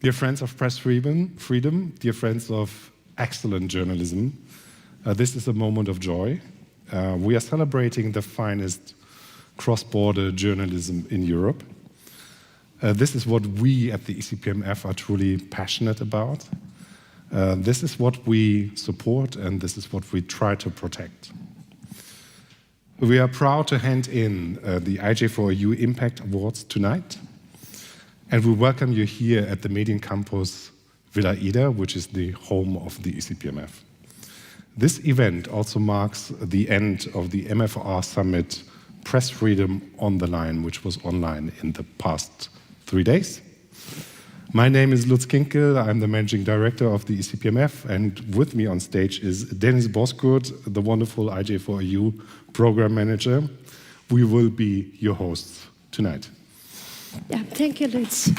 Dear friends of press freedom, dear friends of excellent journalism, this is a moment of joy. We are celebrating the finest cross-border journalism in Europe. This is what we at the ECPMF are truly passionate about. This is what we support, and this is what we try to protect. We are proud to hand in the IJ4EU Impact Awards tonight, and we welcome you here at the Mediencampus Villa Ida, which is the home of the ECPMF. This event also marks the end of the MFR Summit Press Freedom on the Line, which was online in the past 3 days. My name is Lutz Kinkel. I'm the Managing Director of the ECPMF, and with me on stage is Dennis Boskurt, the wonderful IJ4EU Program Manager. We will be your hosts tonight. Yeah, thank you, Lutz.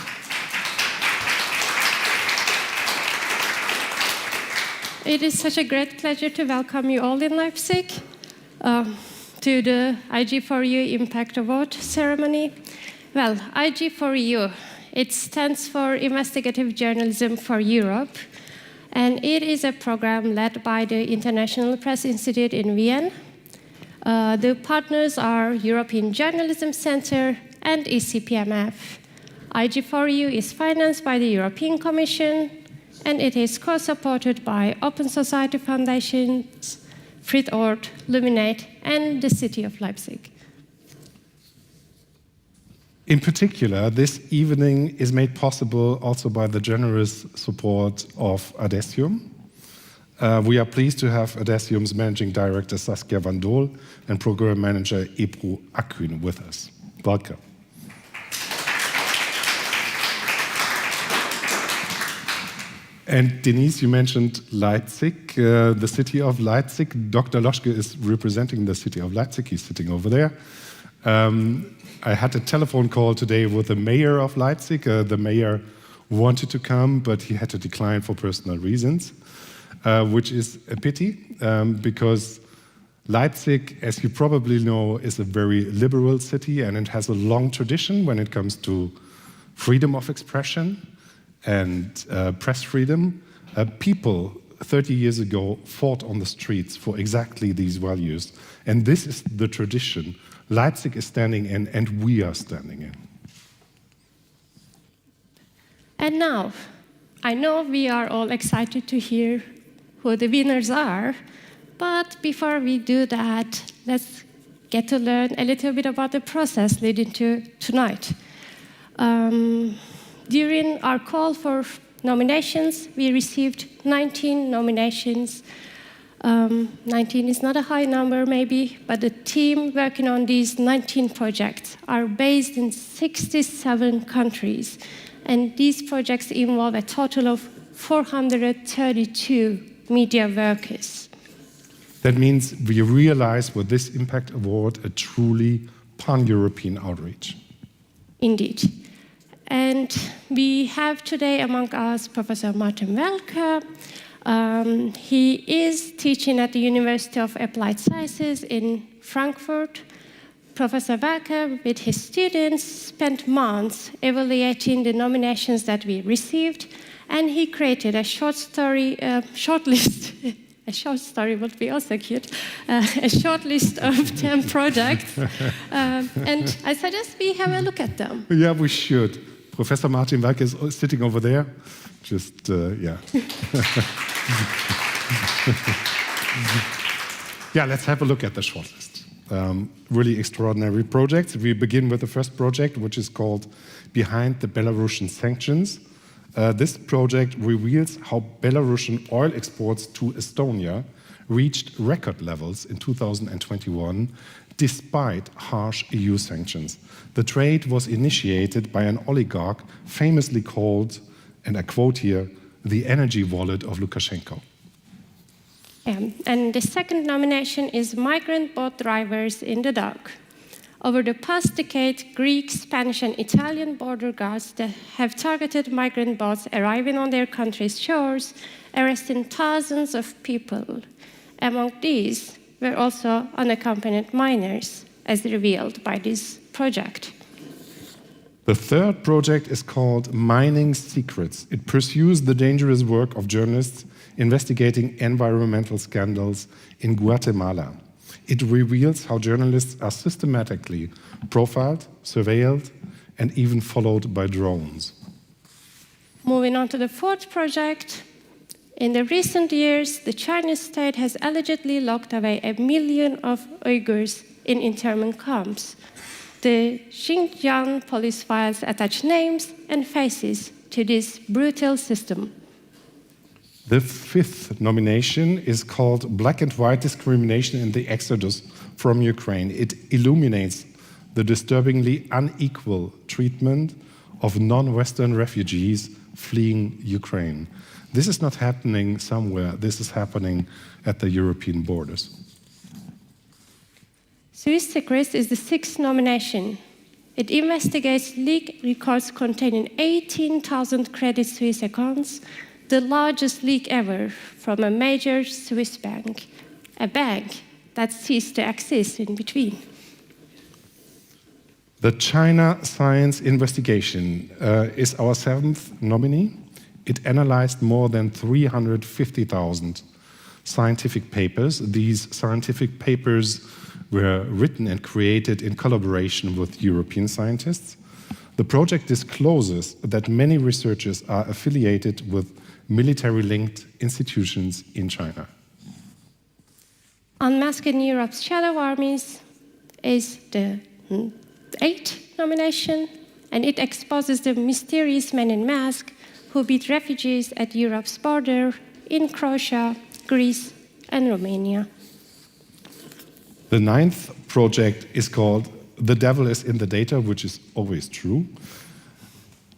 It is such a great pleasure to welcome you all in Leipzig to the IJ4EU Impact Award ceremony. Well, IJ4EU, it stands for Investigative Journalism for Europe, and it is a program led by the International Press Institute in Vienna. The partners are European Journalism Center and ECPMF. IJ4EU is financed by the European Commission, and it is co-supported by Open Society Foundations, Fritt Ort, Luminate, and the city of Leipzig. In particular, this evening is made possible also by the generous support of Adessium. We are pleased to have Adessium's Managing Director Saskia van Dool and Program Manager Ebru Akün with us. Welcome. And Denise, you mentioned Leipzig, the city of Leipzig. Dr. Loschke is representing the city of Leipzig. He's sitting over there. I had a telephone call today with the mayor of Leipzig. The mayor wanted to come, but he had to decline for personal reasons, which is a pity, because Leipzig, as you probably know, is a very liberal city, and it has a long tradition when it comes to freedom of expression and press freedom. People 30 years ago fought on the streets for exactly these values, and this is the tradition Leipzig is standing in, and we are standing in. And now, I know we are all excited to hear who the winners are, but before we do that, let's get to learn a little bit about the process leading to tonight. During our call for nominations, we received 19 nominations. 19 is not a high number, maybe, but the team working on these 19 projects are based in 67 countries, and these projects involve a total of 432 media workers. That means we realize with this Impact Award a truly pan-European outreach. Indeed. And we have today among us Professor Martin Welke. He is teaching at the University of Applied Sciences in Frankfurt. Professor Welke, with his students, spent months evaluating the nominations that we received, and he created a short list. A short story would be also cute. A short list of 10 projects, and I suggest we have a look at them. Yeah, we should. Professor Martin Welke is sitting over there. Just, yeah. Yeah, let's have a look at the shortlist. Really extraordinary projects. We begin with the first project, which is called Behind the Belarusian Sanctions. This project reveals how Belarusian oil exports to Estonia reached record levels in 2021, despite harsh EU sanctions. The trade was initiated by an oligarch famously called, and I quote here, the energy wallet of Lukashenko. And the second nomination is Migrant Boat Drivers in the Dock. Over the past decade, Greek, Spanish, and Italian border guards that have targeted migrant boats arriving on their country's shores, arresting thousands of people. Among these were also unaccompanied minors, as revealed by this project. The third project is called Mining Secrets. It pursues the dangerous work of journalists investigating environmental scandals in Guatemala. It reveals how journalists are systematically profiled, surveilled, and even followed by drones. Moving on to the fourth project. In the recent years, the Chinese state has allegedly locked away 1 million of Uyghurs in internment camps. The Xinjiang police files attach names and faces to this brutal system. The fifth nomination is called Black and White Discrimination in the Exodus from Ukraine. It illuminates the disturbingly unequal treatment of non-Western refugees fleeing Ukraine. This is not happening somewhere, this is happening at the European borders. Swiss Secrets is the sixth nomination. It investigates leak records containing 18,000 Credit Suisse accounts, the largest leak ever from a major Swiss bank, a bank that ceased to exist in between. The China Science Investigation is our seventh nominee. It analyzed more than 350,000 scientific papers. These scientific papers were written and created in collaboration with European scientists. The project discloses that many researchers are affiliated with military-linked institutions in China. Unmasking Europe's Shadow Armies is the eighth nomination, and it exposes the mysterious men in masks who beat refugees at Europe's border in Croatia, Greece, and Romania. The ninth project is called The Devil is in the Data, which is always true.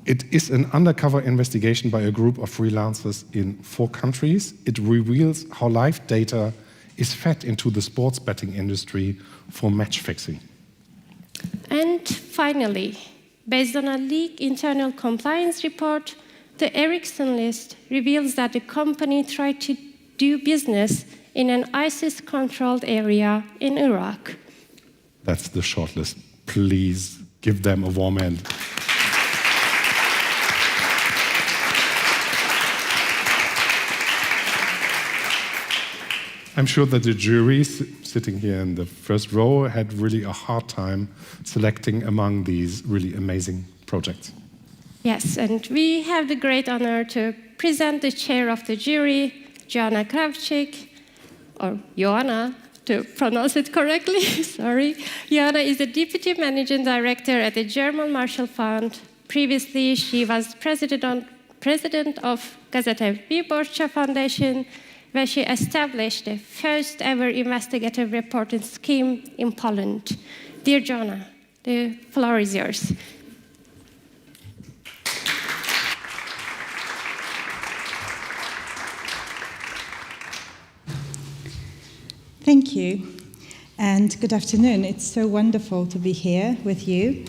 It is an undercover investigation by a group of freelancers in 4 countries. It reveals how live data is fed into the sports betting industry for match fixing. And finally, based on a leaked internal compliance report, the Ericsson list reveals that the company tried to do business in an ISIS-controlled area in Iraq. That's the shortlist. Please give them a warm hand. I'm sure that the jury sitting here in the first row had really a hard time selecting among these really amazing projects. Yes, and we have the great honor to present the chair of the jury, Joanna Krawczyk, or Joanna, to pronounce it correctly, sorry. Joanna is the Deputy Managing Director at the German Marshall Fund. Previously, she was president of Gazeta Wyborcza Foundation, where she established the first ever investigative reporting scheme in Poland. Dear Joanna, the floor is yours. Thank you, and good afternoon. It's so wonderful to be here with you,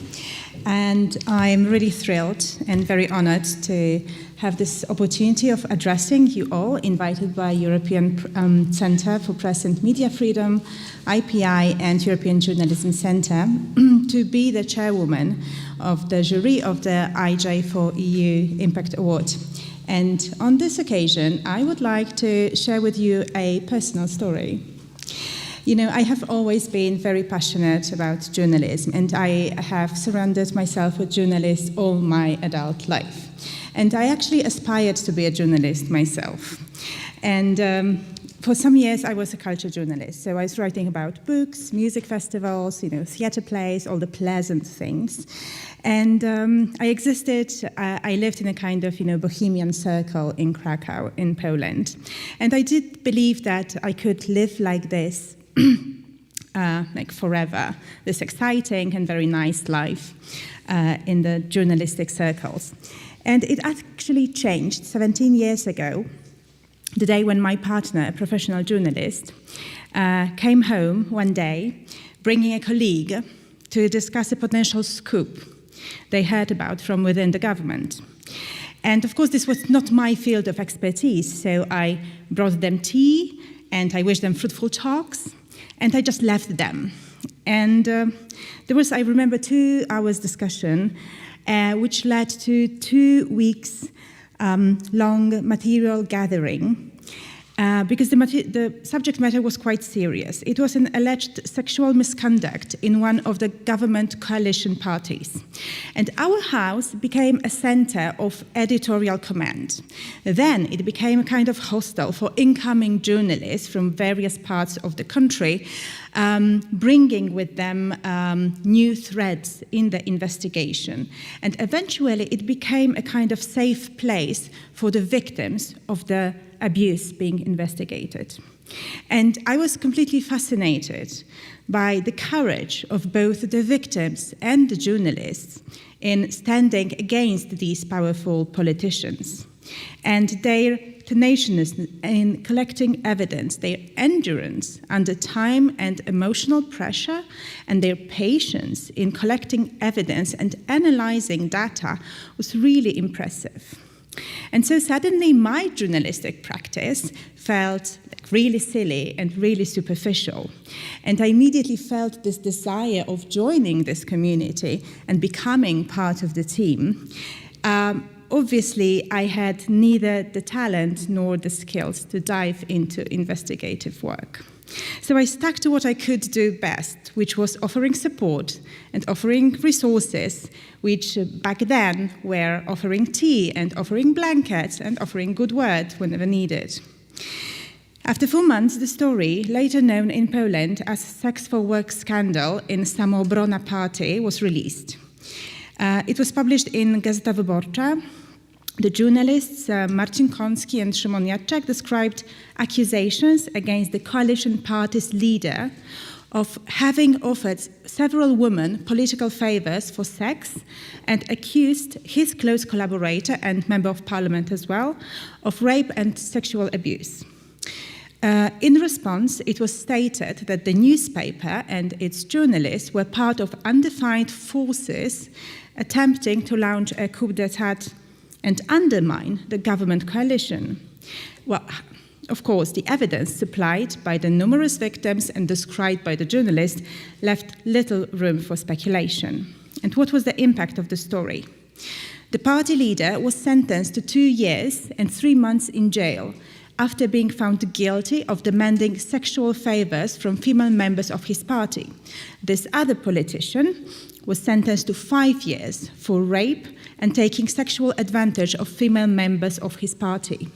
and I'm really thrilled and very honored to have this opportunity of addressing you all, invited by European Centre for Press and Media Freedom, IPI, and European Journalism Centre, to be the chairwoman of the jury of the IJ4EU Impact Award. And on this occasion, I would like to share with you a personal story. You know, I have always been very passionate about journalism, and I have surrounded myself with journalists all my adult life. And I actually aspired to be a journalist myself. And for some years, I was a culture journalist. So I was writing about books, music festivals, theater plays, all the pleasant things. And I lived in a kind of, bohemian circle in Krakow, in Poland. And I did believe that I could live like this like forever, this exciting and very nice life in the journalistic circles. And it actually changed 17 years ago, the day when my partner, a professional journalist, came home one day, bringing a colleague to discuss a potential scoop they heard about from within the government. And of course, this was not my field of expertise, so I brought them tea, and I wished them fruitful talks, and I just left them. And there was, I remember, 2 hours discussion, which led to 2 weeks long material gathering, because the subject matter was quite serious. It was an alleged sexual misconduct in one of the government coalition parties. And our house became a center of editorial command. Then it became a kind of hostel for incoming journalists from various parts of the country, bringing with them new threads in the investigation. And eventually it became a kind of safe place for the victims of the abuse being investigated. And I was completely fascinated by the courage of both the victims and the journalists in standing against these powerful politicians, and their tenaciousness in collecting evidence, their endurance under time and emotional pressure, and their patience in collecting evidence and analyzing data was really impressive. And so suddenly my journalistic practice felt really silly and really superficial. And I immediately felt this desire of joining this community and becoming part of the team. Obviously, I had neither the talent nor the skills to dive into investigative work. So I stuck to what I could do best, which was offering support and offering resources, which back then were offering tea and offering blankets and offering good word whenever needed. After 4 months, the story, later known in Poland as Sex for Work scandal in Samoobrona Party, was released. It was published in Gazeta Wyborcza. The journalists Marcin Kącki and Szymon Jacek described accusations against the coalition party's leader of having offered several women political favors for sex, and accused his close collaborator and member of parliament as well of rape and sexual abuse. In response, it was stated that the newspaper and its journalists were part of undefined forces attempting to launch a coup d'état and undermine the government coalition. Well, of course, the evidence supplied by the numerous victims and described by the journalists left little room for speculation. And what was the impact of the story? The party leader was sentenced to 2 years and 3 months in jail after being found guilty of demanding sexual favors from female members of his party. This other politician was sentenced to 5 years for rape and taking sexual advantage of female members of his party.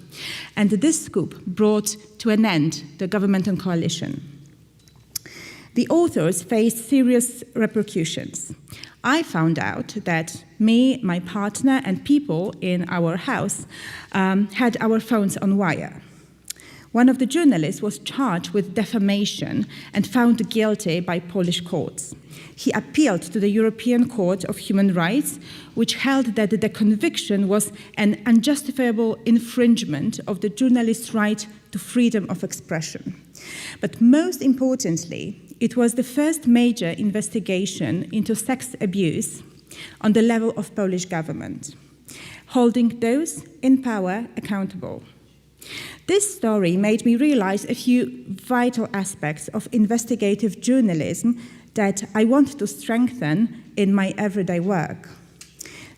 And this coup brought to an end the government and coalition. The authors faced serious repercussions. I found out that me, my partner, and people in our house had our phones on wire. One of the journalists was charged with defamation and found guilty by Polish courts. He appealed to the European Court of Human Rights, which held that the conviction was an unjustifiable infringement of the journalist's right to freedom of expression. But most importantly, it was the first major investigation into sex abuse on the level of Polish government, holding those in power accountable. This story made me realize a few vital aspects of investigative journalism that I want to strengthen in my everyday work.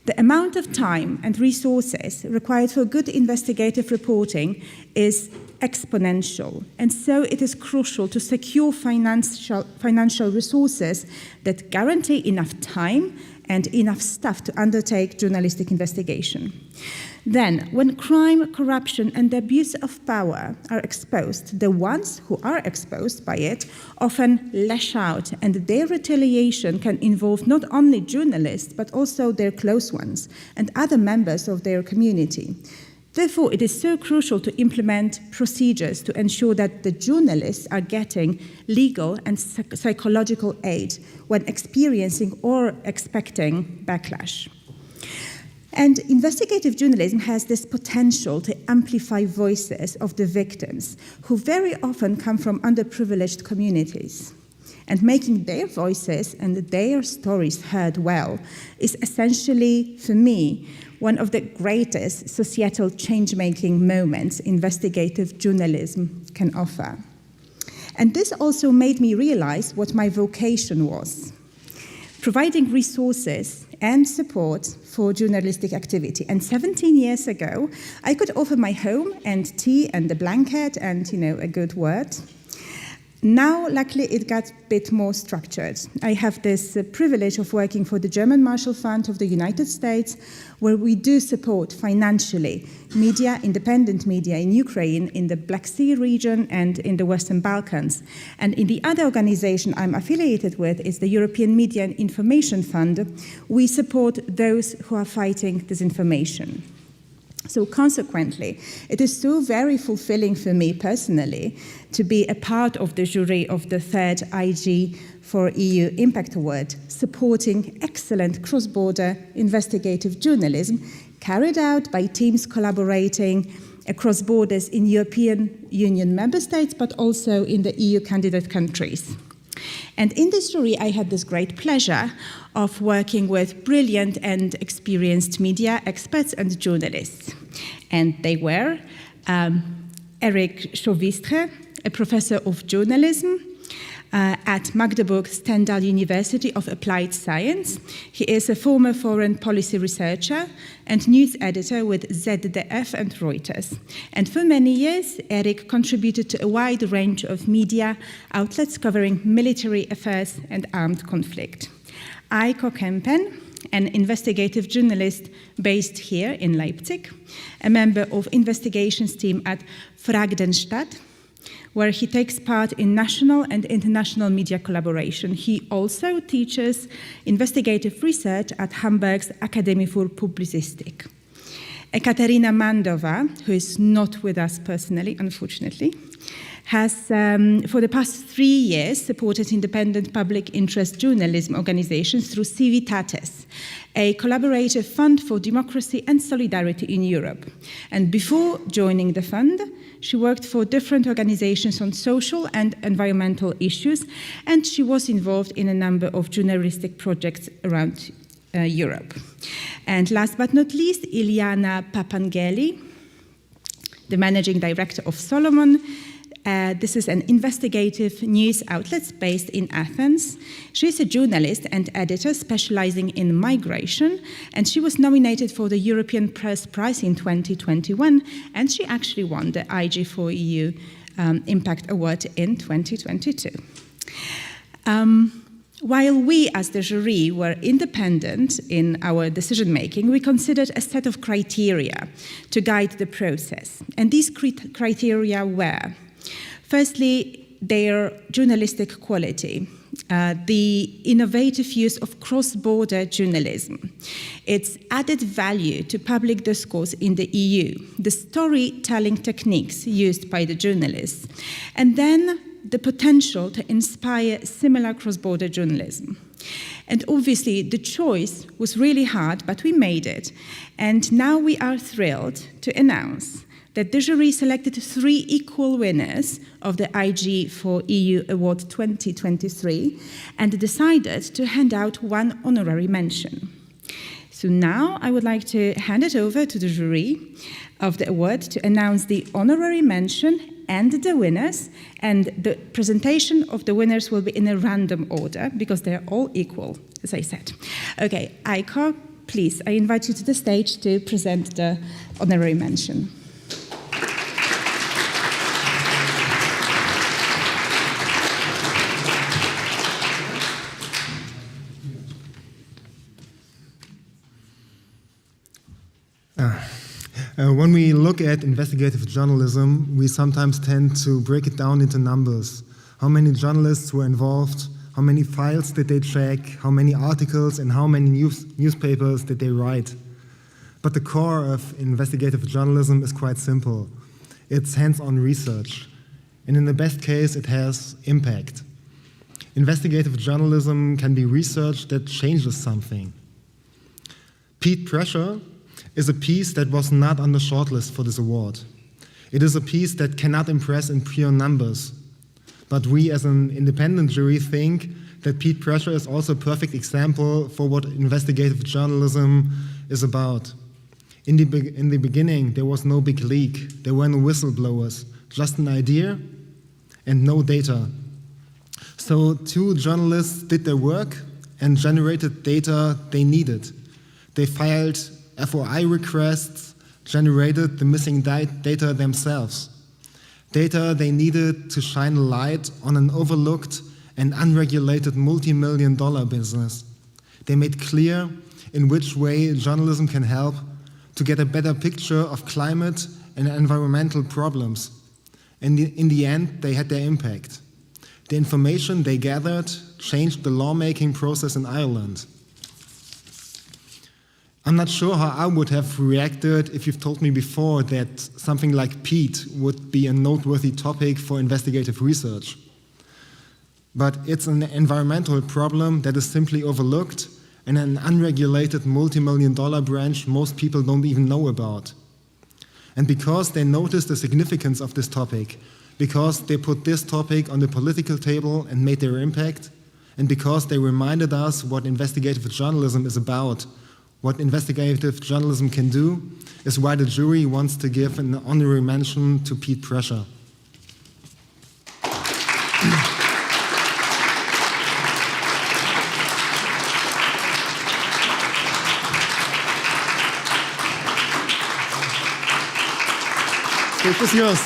The amount of time and resources required for good investigative reporting is exponential, and so it is crucial to secure financial resources that guarantee enough time and enough staff to undertake journalistic investigation. Then, when crime, corruption, and abuse of power are exposed, the ones who are exposed by it often lash out, and their retaliation can involve not only journalists, but also their close ones and other members of their community. Therefore, it is so crucial to implement procedures to ensure that the journalists are getting legal and psychological aid when experiencing or expecting backlash. And investigative journalism has this potential to amplify voices of the victims, who very often come from underprivileged communities. And making their voices and their stories heard well is essentially, for me, one of the greatest societal change-making moments investigative journalism can offer. And this also made me realize what my vocation was: providing resources and support for journalistic activity. And 17 years ago, I could offer my home and tea and a blanket and, a good word. Now, luckily, it got a bit more structured. I have this privilege of working for the German Marshall Fund of the United States, where we do support financially media, independent media in Ukraine, in the Black Sea region, and in the Western Balkans. And in the other organization I'm affiliated with is the European Media and Information Fund. We support those who are fighting disinformation. So consequently, it is so very fulfilling for me personally to be a part of the jury of the third IJ4EU Impact Award, supporting excellent cross-border investigative journalism carried out by teams collaborating across borders in European Union member states, but also in the EU candidate countries. And in this jury, I had this great pleasure of working with brilliant and experienced media experts and journalists. And they were Eric Chauvistre, a professor of journalism at Magdeburg Stendhal University of Applied Science. He is a former foreign policy researcher and news editor with ZDF and Reuters. And for many years, Eric contributed to a wide range of media outlets covering military affairs and armed conflict. Aiko Kempen, an investigative journalist based here in Leipzig, a member of investigations team at Fragdenstadt, where he takes part in national and international media collaboration. He also teaches investigative research at Hamburg's Akademie für Publizistik. Ekaterina Mandova, who is not with us personally, unfortunately, has for the past 3 years supported independent public interest journalism organizations through Civitates, a collaborative fund for democracy and solidarity in Europe. And before joining the fund, she worked for different organizations on social and environmental issues, and she was involved in a number of journalistic projects around Europe. And last but not least, Iliana Papangeli, the managing director of Solomon. This is an investigative news outlet based in Athens. She's a journalist and editor specializing in migration, and she was nominated for the European Press Prize in 2021, and she actually won the IJ4EU Impact Award in 2022. While we as the jury were independent in our decision-making, we considered a set of criteria to guide the process. And these criteria were: firstly, their journalistic quality, the innovative use of cross-border journalism, its added value to public discourse in the EU, the storytelling techniques used by the journalists, and then the potential to inspire similar cross-border journalism. And obviously, the choice was really hard, but we made it. And now we are thrilled to announce that the jury selected 3 equal winners of the IJ4EU Award 2023 and decided to hand out 1 honorary mention. So now I would like to hand it over to the jury of the award to announce the honorary mention and the winners, and the presentation of the winners will be in a random order because they're all equal, as I said. Okay, Aiko, please, I invite you to the stage to present the honorary mention. When we look at investigative journalism, we sometimes tend to break it down into numbers. How many journalists were involved? How many files did they check? How many articles and how many newspapers did they write? But the core of investigative journalism is quite simple. It's hands-on research. And in the best case, it has impact. Investigative journalism can be research that changes something. Peat Pressure is a piece that was not on the shortlist for this award. It is a piece that cannot impress in pure numbers. But we as an independent jury think that Peat Pressure is also a perfect example for what investigative journalism is about. In the beginning, there was no big leak. There were no whistleblowers, just an idea and no data. So 2 journalists did their work and generated data they needed. They filed FOI requests, generated the missing data themselves. Data they needed to shine a light on an overlooked and unregulated multi-million-dollar business. They made clear in which way journalism can help to get a better picture of climate and environmental problems. And in the end, they had their impact. The information they gathered changed the lawmaking process in Ireland. I'm not sure how I would have reacted if you've told me before that something like peat would be a noteworthy topic for investigative research. But it's an environmental problem that is simply overlooked and an unregulated multi-million-dollar branch most people don't even know about. And because they noticed the significance of this topic, because they put this topic on the political table and made their impact, and because they reminded us what investigative journalism is about, what investigative journalism can do, is why the jury wants to give an honorary mention to Pete Pressure. It is yours.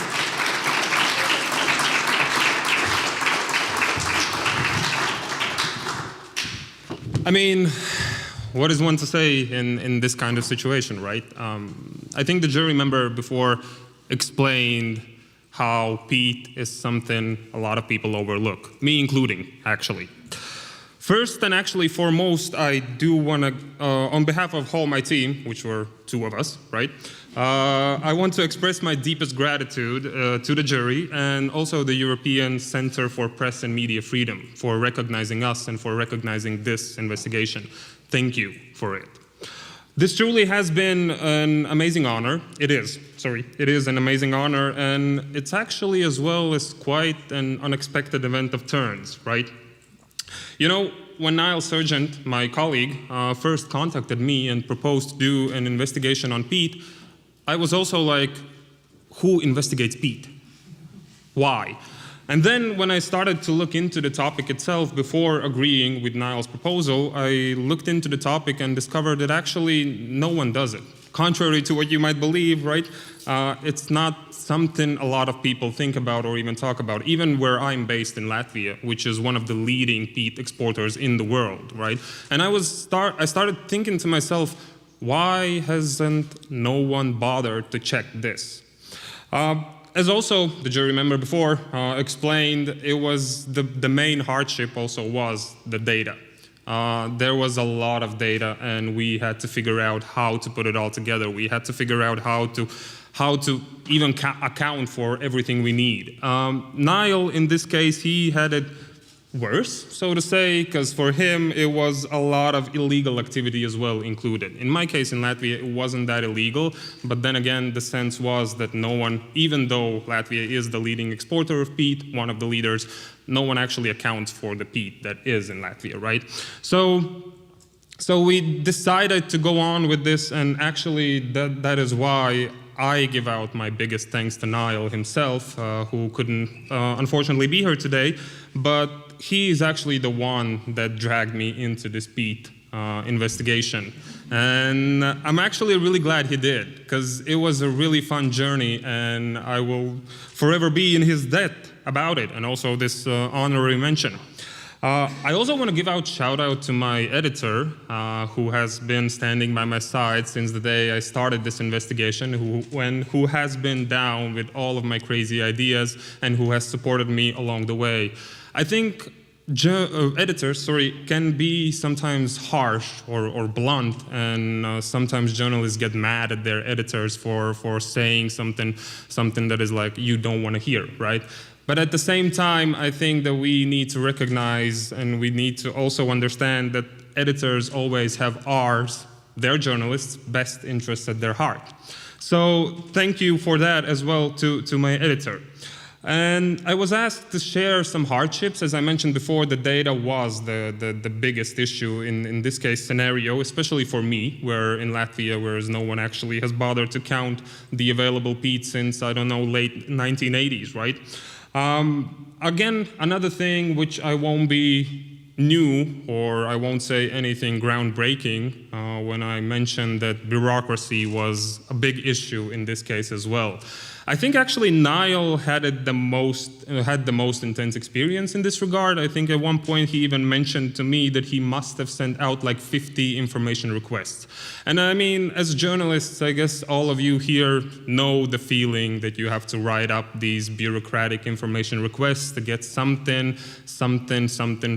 I mean, what is one to say in this kind of situation, right? I think the jury member before explained how peat is something a lot of people overlook, me including, actually. First and actually foremost, I do want to, on behalf of all my team, which were 2 of us, right? I want to express my deepest gratitude to the jury and also the European Center for Press and Media Freedom for recognizing us and for recognizing this investigation. Thank you for it. This truly has been an amazing honor. It is an amazing honor, and it's actually as well as quite an unexpected event of turns, right? You know, when Niall Sargent, my colleague, first contacted me and proposed to do an investigation on peat, I was also like, who investigates peat? Why? And then when I started to look into the topic itself before agreeing with Niall's proposal, I looked into the topic and discovered that actually no one does it. Contrary to what you might believe, right? It's not something a lot of people think about or even talk about, even where I'm based in Latvia, which is one of the leading peat exporters in the world, right? And I started thinking to myself, why hasn't no one bothered to check this? As also the jury member before explained, it was the main hardship also was the data. There was a lot of data, and we had to figure out how to put it all together. We had to figure out how to even account for everything we need. Niall, in this case, he had it worse, so to say, because for him it was a lot of illegal activity as well included. In my case in Latvia, it wasn't that illegal, but then again, the sense was that no one, even though Latvia is the leading exporter of peat, one of the leaders, no one actually accounts for the peat that is in Latvia, right? So we decided to go on with this, and actually that is why I give out my biggest thanks to Niall himself, who couldn't unfortunately be here today, but he is actually the one that dragged me into this peat investigation. And I'm actually really glad he did, because it was a really fun journey, and I will forever be in his debt about it, and also this honorary mention. I also want to give out shout out to my editor, who has been standing by my side since the day I started this investigation, who has been down with all of my crazy ideas and who has supported me along the way. I think editors, can be sometimes harsh or blunt, and sometimes journalists get mad at their editors for saying something that is like you don't want to hear, right? But at the same time, I think that we need to recognize and we need to also understand that editors always have their journalists' best interests at their heart. So thank you for that as well to my editor. And I was asked to share some hardships. As I mentioned before, the data was the biggest issue in this case scenario, especially for me, where in Latvia, whereas no one actually has bothered to count the available peat since, I don't know, late 1980s, right? Again, another thing which I won't be new, or I won't say anything groundbreaking when I mentioned that bureaucracy was a big issue in this case as well. I think actually Niall had the most intense experience in this regard. I think at one point he even mentioned to me that he must have sent out like 50 information requests. And I mean, as journalists, I guess all of you here know the feeling that you have to write up these bureaucratic information requests to get something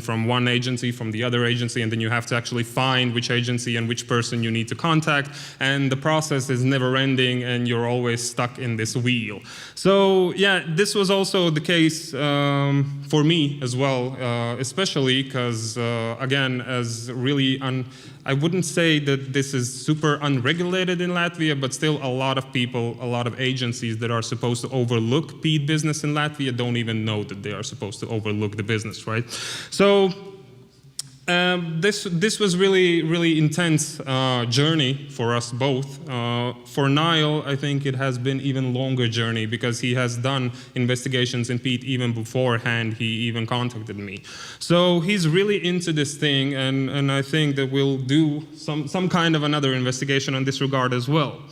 from one agency, from the other agency, and then you have to actually find which agency and which person you need to contact. And the process is never ending, and you're always stuck in this wheel. So yeah, this was also the case for me as well, especially because, again, as really I wouldn't say that this is super unregulated in Latvia, but still a lot of people, a lot of agencies that are supposed to overlook peat business in Latvia don't even know that they are supposed to overlook the business, right? So this was really intense journey for us both. For Niall, I think it has been even longer journey because he has done investigations in peat even beforehand he even contacted me. So he's really into this thing, and I think that we'll do some kind of another investigation on this regard as well.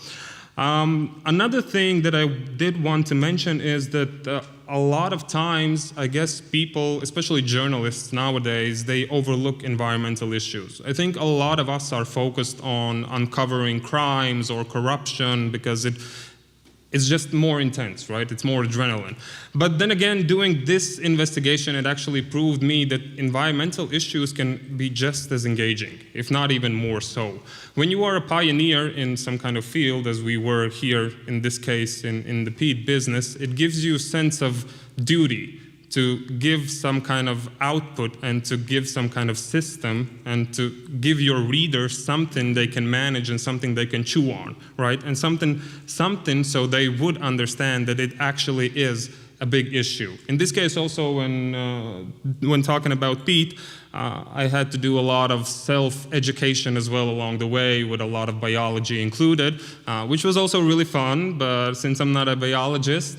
Another thing that I did want to mention is that a lot of times, I guess people, especially journalists nowadays, they overlook environmental issues. I think a lot of us are focused on uncovering crimes or corruption because it's just more intense, right? It's more adrenaline. But then again, doing this investigation, it actually proved me that environmental issues can be just as engaging, if not even more so. When you are a pioneer in some kind of field, as we were here in this case in the peat business, it gives you a sense of duty to give some kind of output and to give some kind of system and to give your readers something they can manage and something they can chew on, right? And something so they would understand that it actually is a big issue. In this case also, when talking about peat, I had to do a lot of self-education as well along the way, with a lot of biology included, which was also really fun, but since I'm not a biologist,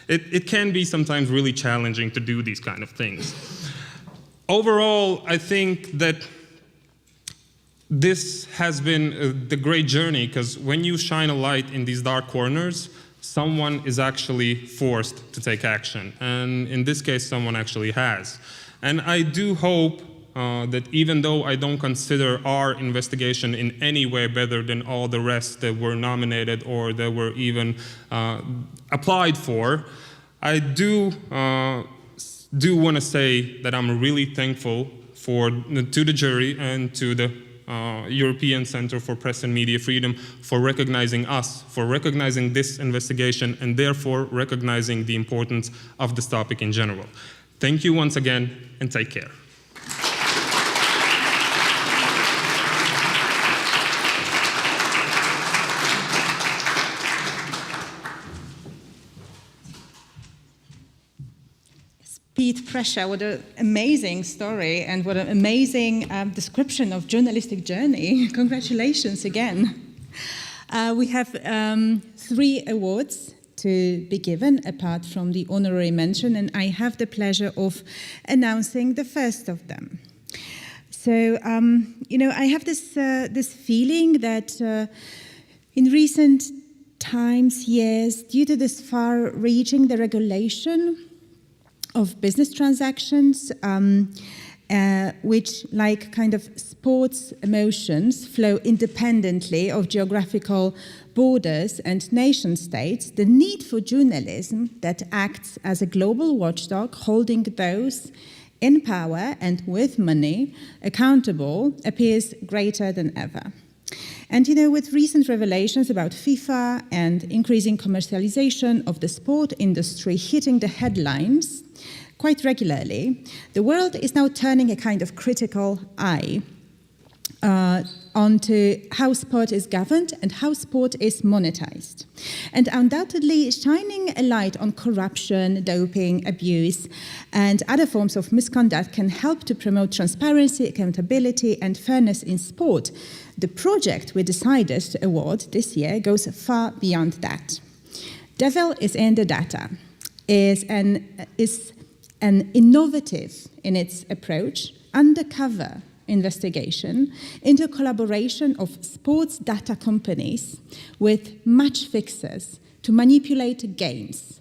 it can be sometimes really challenging to do these kind of things. Overall, I think that this has been the great journey, because when you shine a light in these dark corners, someone is actually forced to take action. And in this case, someone actually has. And I do hope that even though I don't consider our investigation in any way better than all the rest that were nominated or that were even applied for, I do want to say that I'm really thankful to the jury and to the European Center for Press and Media Freedom for recognizing us, for recognizing this investigation, and therefore recognizing the importance of this topic in general. Thank you once again, and take care. Peat pressure, what an amazing story and what an amazing description of journalistic journey. Congratulations again. We have 3 awards to be given apart from the honorary mention, and I have the pleasure of announcing the first of them. So, I have this feeling that in recent times, years, due to this far-reaching regulation of business transactions, which, like kind of sports emotions, flow independently of geographical borders and nation states, the need for journalism that acts as a global watchdog, holding those in power and with money accountable, appears greater than ever. And with recent revelations about FIFA and increasing commercialization of the sport industry hitting the headlines quite regularly, the world is now turning a kind of critical eye onto how sport is governed and how sport is monetized. And undoubtedly, shining a light on corruption, doping, abuse, and other forms of misconduct can help to promote transparency, accountability, and fairness in sport. The project we decided to award this year goes far beyond that. Devil is in the data. is an innovative in its approach, undercover investigation into collaboration of sports data companies with match fixers to manipulate games.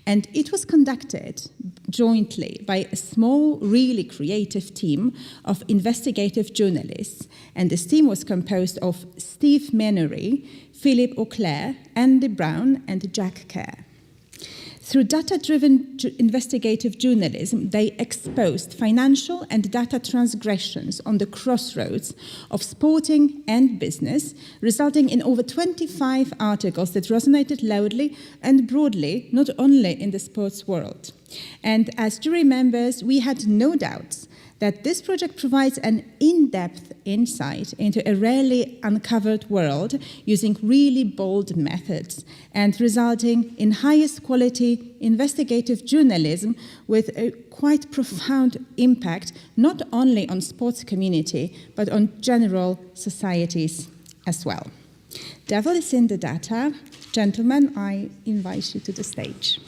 And it was conducted jointly by a small, really creative team of investigative journalists. And this team was composed of Steve Menery, Philip Auclair, Andy Brown, and Jack Kerr. Through data-driven investigative journalism, they exposed financial and data transgressions on the crossroads of sporting and business, resulting in over 25 articles that resonated loudly and broadly, not only in the sports world. And as jury members, we had no doubts that this project provides an in-depth insight into a rarely uncovered world using really bold methods and resulting in highest quality investigative journalism with a quite profound impact not only on sports community but on general societies as well. Devil is in the data. Gentlemen, I invite you to the stage.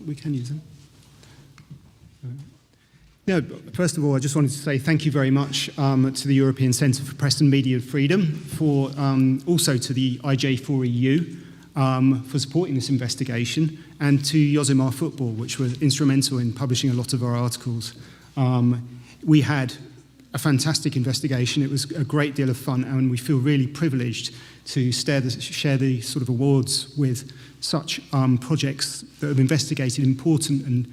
We can use them. No, first of all, I just wanted to say thank you very much to the European Centre for Press and Media Freedom, for also to the IJ4EU for supporting this investigation, and to Josimar Football, which were instrumental in publishing a lot of our articles. We had a fantastic investigation. It was a great deal of fun, and we feel really privileged to share the sort of awards with such projects that have investigated important and,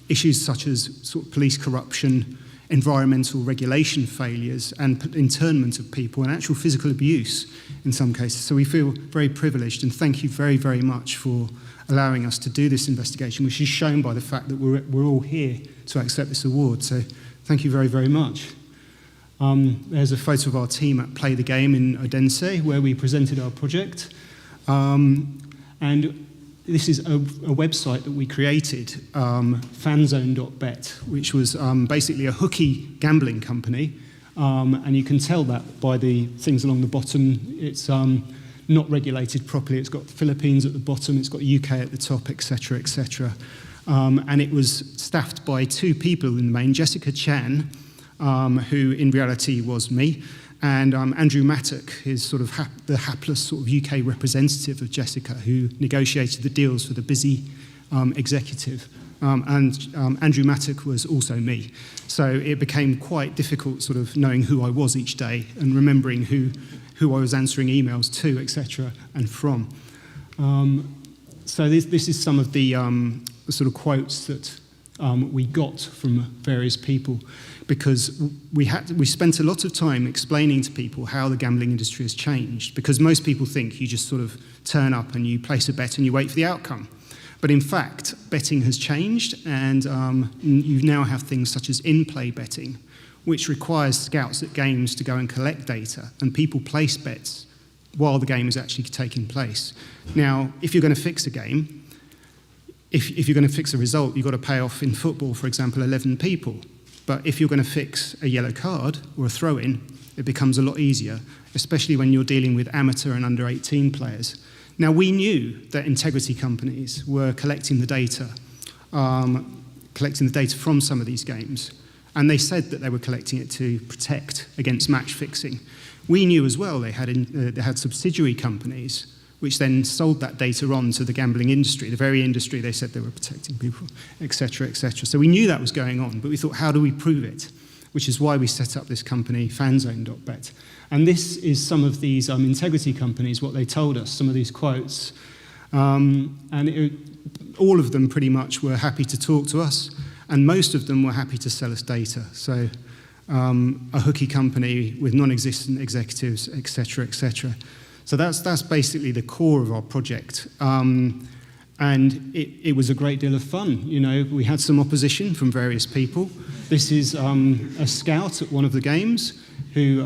issues such as sort of police corruption, environmental regulation failures, and internment of people, and actual physical abuse in some cases. So we feel very privileged, and thank you very, very much for allowing us to do this investigation, which is shown by the fact that we're all here to accept this award. So thank you very, very much. There's a photo of our team at Play the Game in Odense, where we presented our project. And this is a website that we created, fanzone.bet, which was basically a hooky gambling company. And you can tell that by the things along the bottom. It's not regulated properly. It's got the Philippines at the bottom. It's got UK at the top, etc., etc. And it was staffed by two people in the main, Jessica Chan, who in reality was me, and Andrew Mattock is sort of the hapless sort of UK representative of Jessica, who negotiated the deals for the busy executive. And Andrew Mattock was also me. So it became quite difficult sort of knowing who I was each day and remembering who I was answering emails to, etc., and from. So this is some of the sort of quotes that we got from various people, because we spent a lot of time explaining to people how the gambling industry has changed, because most people think you just sort of turn up and you place a bet and you wait for the outcome. But in fact, betting has changed, and you now have things such as in-play betting, which requires scouts at games to go and collect data, and people place bets while the game is actually taking place. Now, if you're going to fix a game, if you're going to fix a result, you've got to pay off, in football, for example, 11 people. But if you're going to fix a yellow card or a throw-in, it becomes a lot easier, especially when you're dealing with amateur and under 18 players. Now, we knew that integrity companies were collecting the data from some of these games, and they said that they were collecting it to protect against match fixing. We knew as well they had subsidiary companies which then sold that data on to the gambling industry, the very industry they said they were protecting people, etc., etc. So we knew that was going on, but we thought, how do we prove it? Which is why we set up this company, fanzone.bet. And this is some of these integrity companies, what they told us, some of these quotes. All of them pretty much were happy to talk to us, and most of them were happy to sell us data. So a hooky company with non-existent executives, etc., etc. So that's basically the core of our project. And And it was a great deal of fun. You know, we had some opposition from various people. This is a scout at one of the games who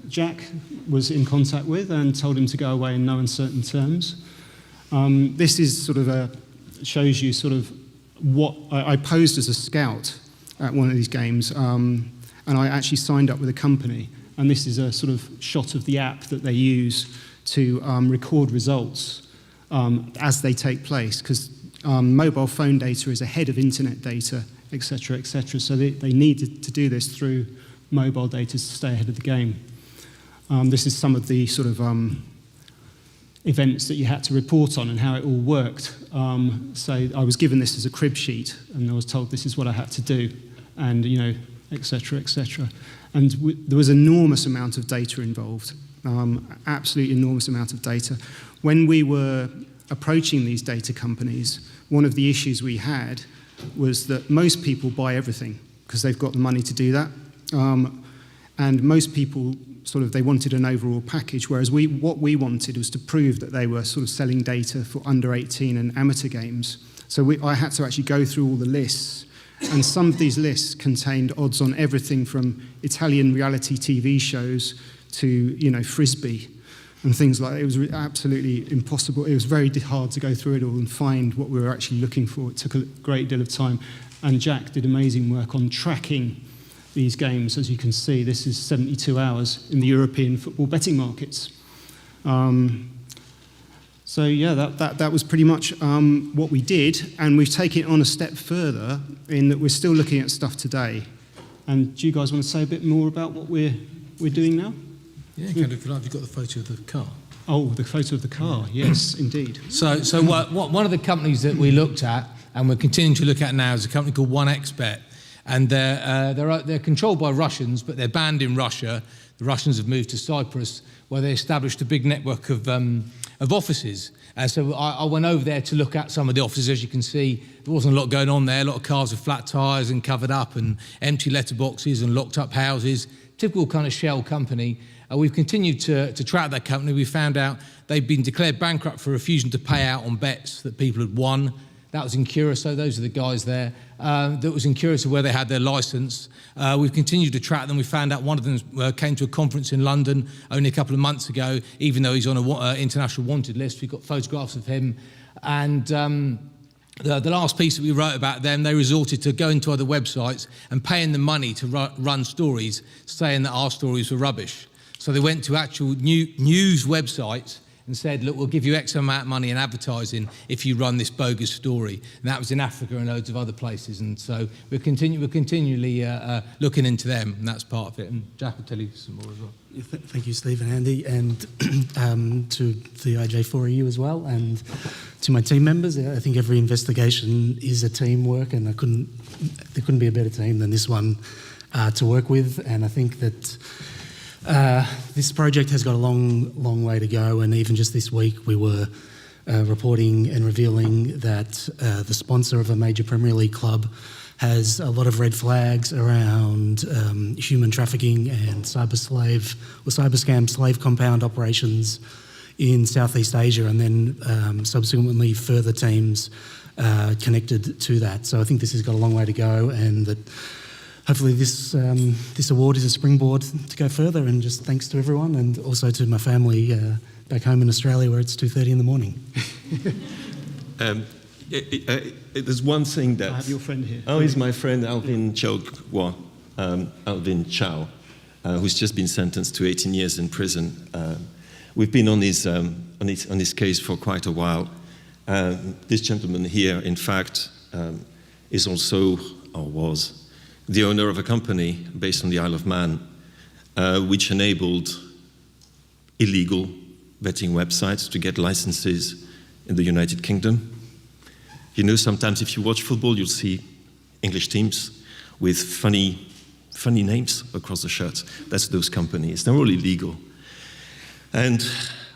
Jack was in contact with and told him to go away in no uncertain terms. This is sort of shows you sort of what I posed as a scout at one of these games, and I actually signed up with a company. And this is a sort of shot of the app that they use to record results as they take place, because mobile phone data is ahead of internet data, etc., etc. So they needed to do this through mobile data to stay ahead of the game. This is some of the sort of events that you had to report on and how it all worked. So I was given this as a crib sheet, and I was told this is what I had to do, and you know, etc., etc. And there was enormous amount of data involved, absolutely enormous amount of data. When we were approaching these data companies, one of the issues we had was that most people buy everything because they've got the money to do that. And most people sort of, they wanted an overall package, whereas what we wanted was to prove that they were sort of selling data for under 18 and amateur games. So I had to actually go through all the lists, and some of these lists contained odds on everything from Italian reality TV shows to, you know, Frisbee and things like that. It was absolutely impossible. It was very hard to go through it all and find what we were actually looking for. It took a great deal of time. And Jack did amazing work on tracking these games. As you can see, this is 72 hours in the European football betting markets. So yeah, that was pretty much what we did, and we've taken it on a step further in that we're still looking at stuff today. And do you guys want to say a bit more about what we're doing now? Yeah, kind of, if you like, you've got the photo of the car. Oh, the photo of the car, yes, indeed. So one of the companies that we looked at, and we're continuing to look at now, is a company called 1xBet. And they're controlled by Russians, but they're banned in Russia. The Russians have moved to Cyprus, where they established a big network of offices. So I went over there to look at some of the offices. As you can see, there wasn't a lot going on there. A lot of cars with flat tyres and covered up, and empty letterboxes and locked up houses. Typical kind of shell company. We've continued to track that company. We found out they've been declared bankrupt for refusing to pay out on bets that people had won. That was in Curacao. Those are the guys there. That was in Curacao where they had their licence. We've continued to track them. We found out one of them came to a conference in London only a couple of months ago, even though he's on an international wanted list. We've got photographs of him. And the last piece that we wrote about them, they resorted to going to other websites and paying them money to run stories, saying that our stories were rubbish. So they went to actual news websites and said, look, we'll give you X amount of money in advertising if you run this bogus story. And that was in Africa and loads of other places. And so we're continually looking into them, and that's part of it. And Jack will tell you some more as well. Thank you, Steve and Andy, and to the IJ4EU as well, and to my team members. I think every investigation is a teamwork, and there couldn't be a better team than this one to work with. And I think that this project has got a long way to go, and even just this week we were reporting and revealing that the sponsor of a major Premier League club has a lot of red flags around human trafficking and cyber scam slave compound operations in Southeast Asia, and then subsequently further teams connected to that. So I think this has got a long way to go, and that hopefully this award is a springboard to go further. And just thanks to everyone, and also to my family back home in Australia where it's 2:30 in the morning. There's one thing that... I have your friend here. Oh, he's my friend Alvin Chow, who's just been sentenced to 18 years in prison. We've been on this case for quite a while. This gentleman here, in fact, is also, or was, the owner of a company based on the Isle of Man, which enabled illegal betting websites to get licenses in the United Kingdom. You know, sometimes if you watch football, you'll see English teams with funny names across the shirts. That's those companies. They're all illegal. And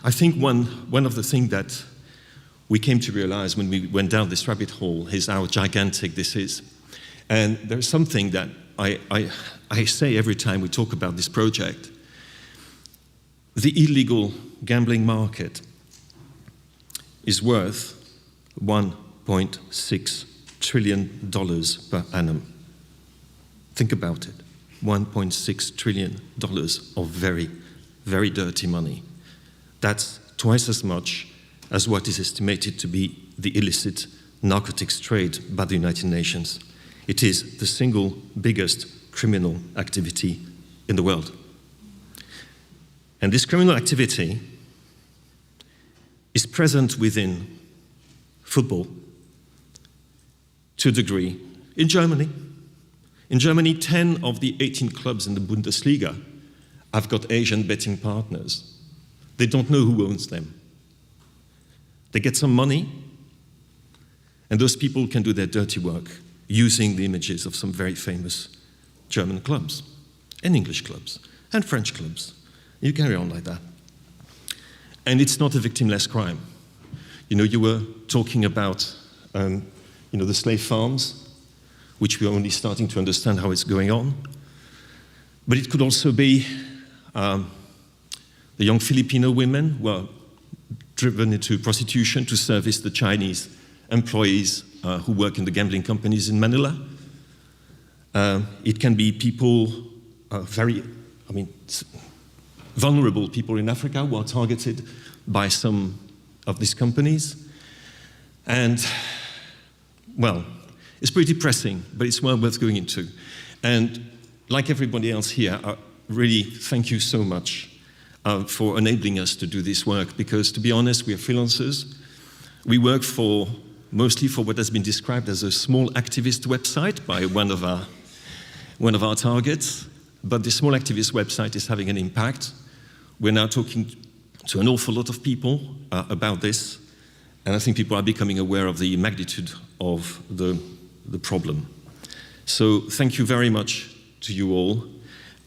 I think one of the things that we came to realize when we went down this rabbit hole is how gigantic this is. And there's something that I say every time we talk about this project. The illegal gambling market is worth $1.6 trillion per annum. Think about it. $1.6 trillion of very, very dirty money. That's twice as much as what is estimated to be the illicit narcotics trade by the United Nations. It is the single biggest criminal activity in the world. And this criminal activity is present within football to a degree in Germany. In Germany, 10 of the 18 clubs in the Bundesliga have got Asian betting partners. They don't know who owns them. They get some money, and those people can do their dirty work using the images of some very famous German clubs, and English clubs, and French clubs. You carry on like that. And it's not a victimless crime. You know, you were talking about the slave farms, which we're only starting to understand how it's going on. But it could also be the young Filipino women who are driven into prostitution to service the Chinese employees who work in the gambling companies in Manila. It can be people, vulnerable people in Africa who are targeted by some of these companies. And, well, it's pretty depressing, but it's well worth going into. And like everybody else here, I really thank you so much for enabling us to do this work, because to be honest, we are freelancers. We work mostly for what has been described as a small activist website by one of our targets, but the small activist website is having an impact. We're now talking to an awful lot of people about this, and I think people are becoming aware of the magnitude of the problem. So thank you very much to you all,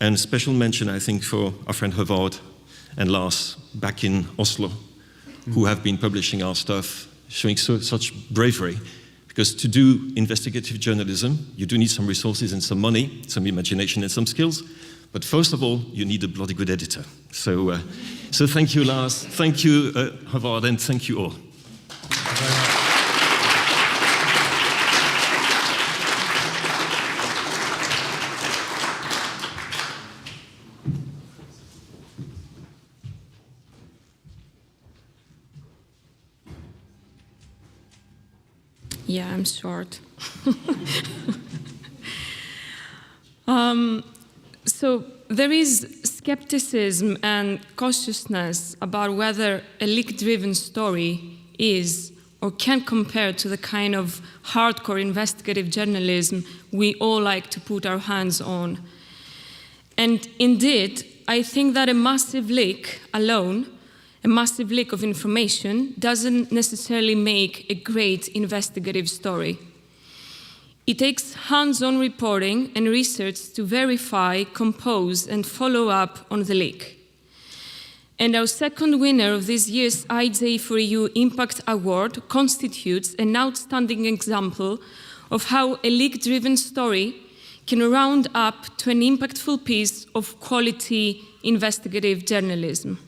and special mention, I think, for our friend Havard and Lars back in Oslo, who have been publishing our stuff, showing such bravery, because to do investigative journalism, you do need some resources and some money, some imagination and some skills, but first of all, you need a bloody good editor. So thank you, Lars, thank you, Havard, and thank you all. Yeah, I'm short. So there is skepticism and cautiousness about whether a leak-driven story is or can compare to the kind of hardcore investigative journalism we all like to put our hands on. And indeed, I think that a massive leak alone, a massive leak of information, doesn't necessarily make a great investigative story. It takes hands-on reporting and research to verify, compose, and follow up on the leak. And our second winner of this year's IJ4EU Impact Award constitutes an outstanding example of how a leak-driven story can round up to an impactful piece of quality investigative journalism.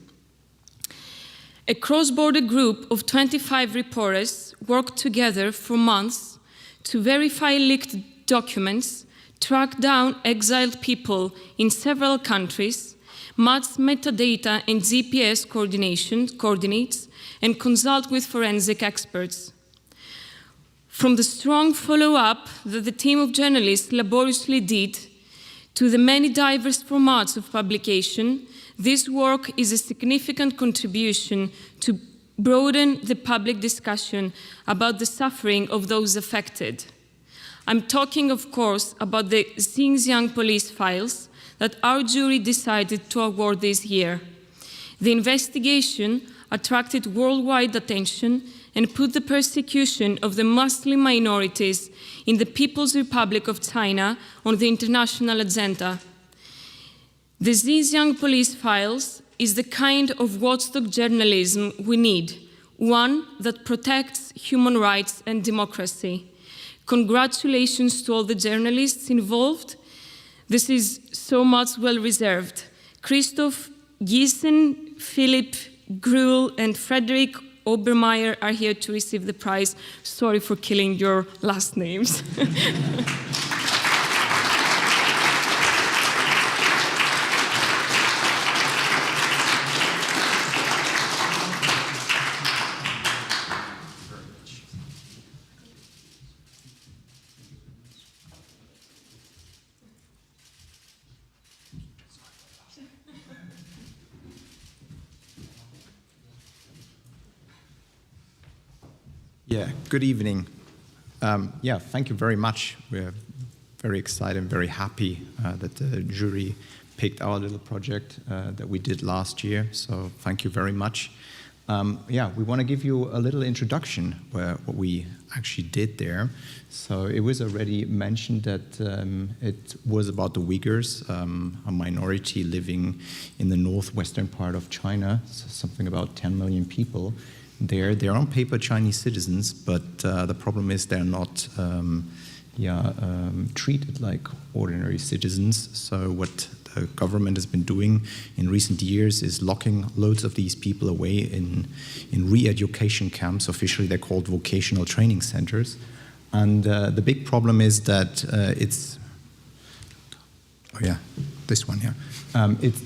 A cross-border group of 25 reporters worked together for months to verify leaked documents, track down exiled people in several countries, match metadata and GPS coordinates, and consult with forensic experts. From the strong follow-up that the team of journalists laboriously did to the many diverse formats of publication, this work is a significant contribution to broaden the public discussion about the suffering of those affected. I'm talking, of course, about the Xinjiang police files that our jury decided to award this year. The investigation attracted worldwide attention and put the persecution of the Muslim minorities in the People's Republic of China on the international agenda. The Xinjiang police files is the kind of watchdog journalism we need, one that protects human rights and democracy. Congratulations to all the journalists involved. This is so much well reserved. Christoph Gießen, Philipp Gruhl, and Frederick Obermeier are here to receive the prize. Sorry for killing your last names. Yeah, good evening. Thank you very much. We're very excited and very happy that the jury picked our little project that we did last year. So thank you very much. We want to give you a little introduction what we actually did there. So it was already mentioned that it was about the Uyghurs, a minority living in the northwestern part of China, so something about 10 million people. They're on paper Chinese citizens, but the problem is they're not treated like ordinary citizens. So what the government has been doing in recent years is locking loads of these people away in re-education camps. Officially, they're called vocational training centers. And the big problem is that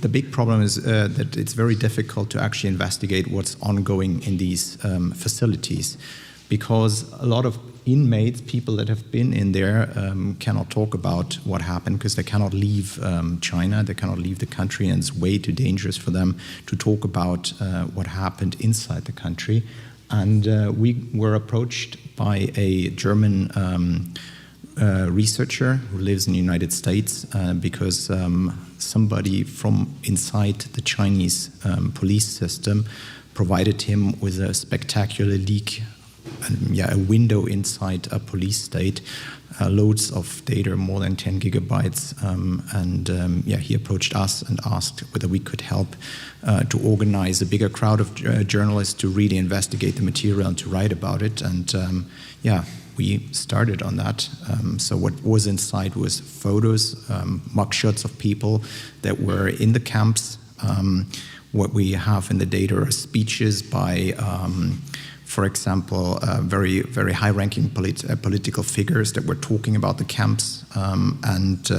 the big problem is that it's very difficult to actually investigate what's ongoing in these facilities, because a lot of inmates, people that have been in there, cannot talk about what happened because they cannot leave China, they cannot leave the country, and it's way too dangerous for them to talk about what happened inside the country. And we were approached by a German researcher who lives in the United States because somebody from inside the Chinese police system provided him with a spectacular leak, a window inside a police state, loads of data, more than 10 gigabytes, he approached us and asked whether we could help to organize a bigger crowd of journalists to really investigate the material and to write about it. And we started on that. So what was inside was photos, mugshots of people that were in the camps. What we have in the data are speeches by, for example, very, very high-ranking political figures that were talking about the camps. And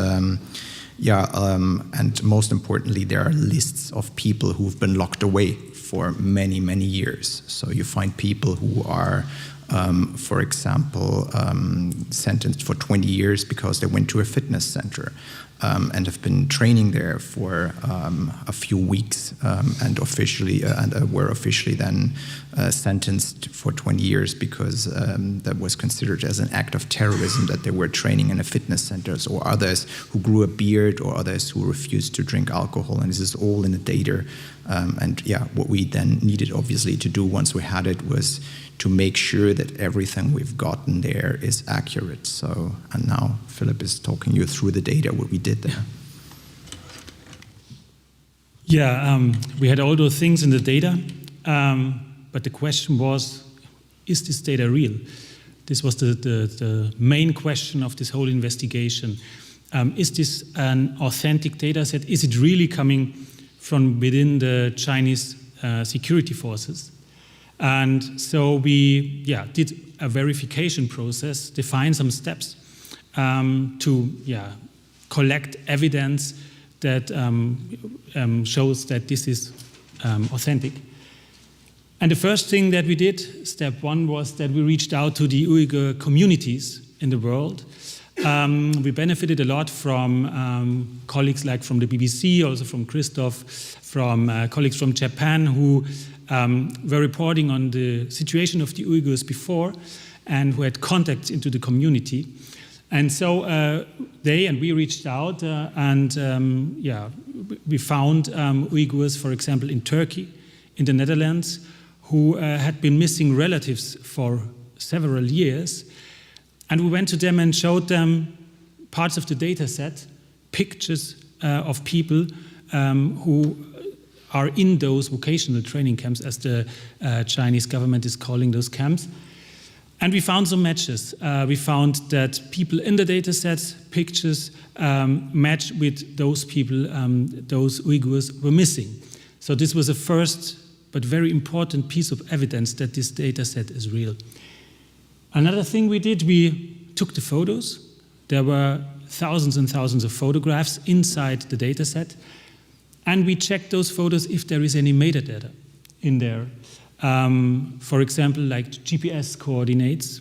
most importantly, there are lists of people who've been locked away for many, many years. So you find people who are for example, sentenced for 20 years because they went to a fitness center and have been training there for a few weeks and were officially then sentenced for 20 years because that was considered as an act of terrorism that they were training in a fitness centers, or others who grew a beard, or others who refused to drink alcohol. And this is all in the data. What we then needed obviously to do once we had it was to make sure that everything we've gotten there is accurate. So, and now Philip is talking you through the data, what we did there. We had all those things in the data, but the question was, is this data real? This was the main question of this whole investigation. Is this an authentic data set? Is it really coming from within the Chinese security forces? And so we did a verification process, defined some steps to collect evidence that shows that this is authentic. And the first thing that we did, step one, was that we reached out to the Uyghur communities in the world. We benefited a lot from colleagues like from the BBC, also from Christoph, from colleagues from Japan who were reporting on the situation of the Uyghurs before and who had contacts into the community. And so they and we reached out we found Uyghurs, for example, in Turkey, in the Netherlands, who had been missing relatives for several years. And we went to them and showed them parts of the data set, pictures of people who are in those vocational training camps, as the Chinese government is calling those camps. And we found some matches. We found that people in the data sets, pictures, match with those people, those Uyghurs were missing. So this was a first, but very important piece of evidence that this data set is real. Another thing we did, we took the photos. There were thousands and thousands of photographs inside the data set, and we checked those photos if there is any metadata in there. For example, like GPS coordinates.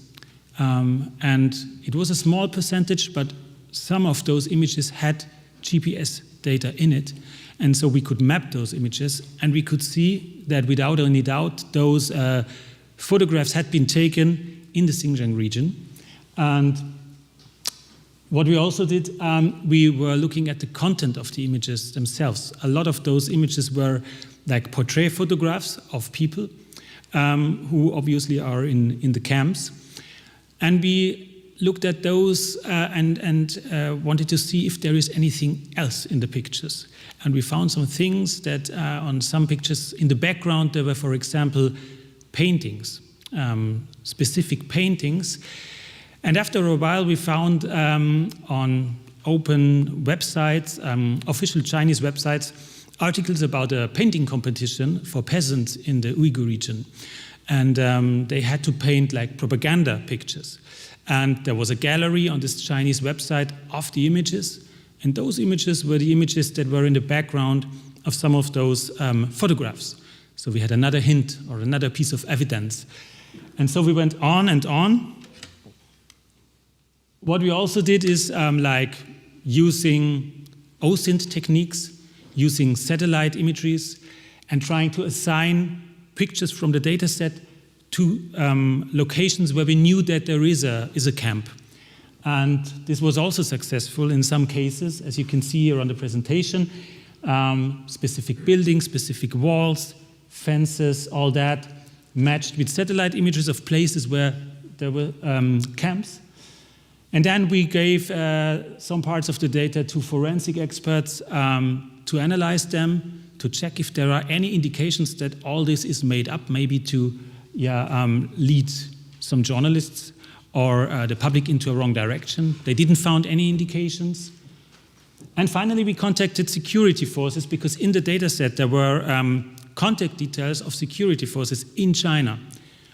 And it was a small percentage, but some of those images had GPS data in it. And so we could map those images, and we could see that without any doubt, those photographs had been taken in the Xinjiang region. And what we also did, we were looking at the content of the images themselves. A lot of those images were like portrait photographs of people who obviously are in the camps. And we looked at those and wanted to see if there is anything else in the pictures. And we found some things that on some pictures in the background, there were, for example, paintings, specific paintings. And after a while, we found on open websites, official Chinese websites, articles about a painting competition for peasants in the Uyghur region. And they had to paint like propaganda pictures. And there was a gallery on this Chinese website of the images. And those images were the images that were in the background of some of those photographs. So we had another hint or another piece of evidence. And so we went on and on. What we also did is like using OSINT techniques, using satellite imageries, and trying to assign pictures from the data set to locations where we knew that there is a camp. And this was also successful in some cases, as you can see here on the presentation. Specific buildings, specific walls, fences, all that matched with satellite images of places where there were camps. And then we gave some parts of the data to forensic experts to analyze them, to check if there are any indications that all this is made up, maybe to lead some journalists or the public into a wrong direction. They didn't find any indications. And finally, we contacted security forces because in the data set there were contact details of security forces in China.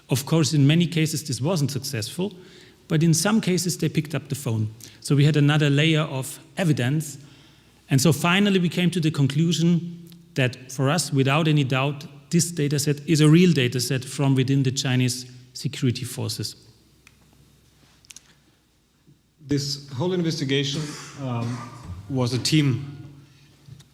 Of course, in many cases this wasn't successful, but in some cases they picked up the phone. So we had another layer of evidence. And so finally we came to the conclusion that for us, without any doubt, this data set is a real data set from within the Chinese security forces. This whole investigation was a team,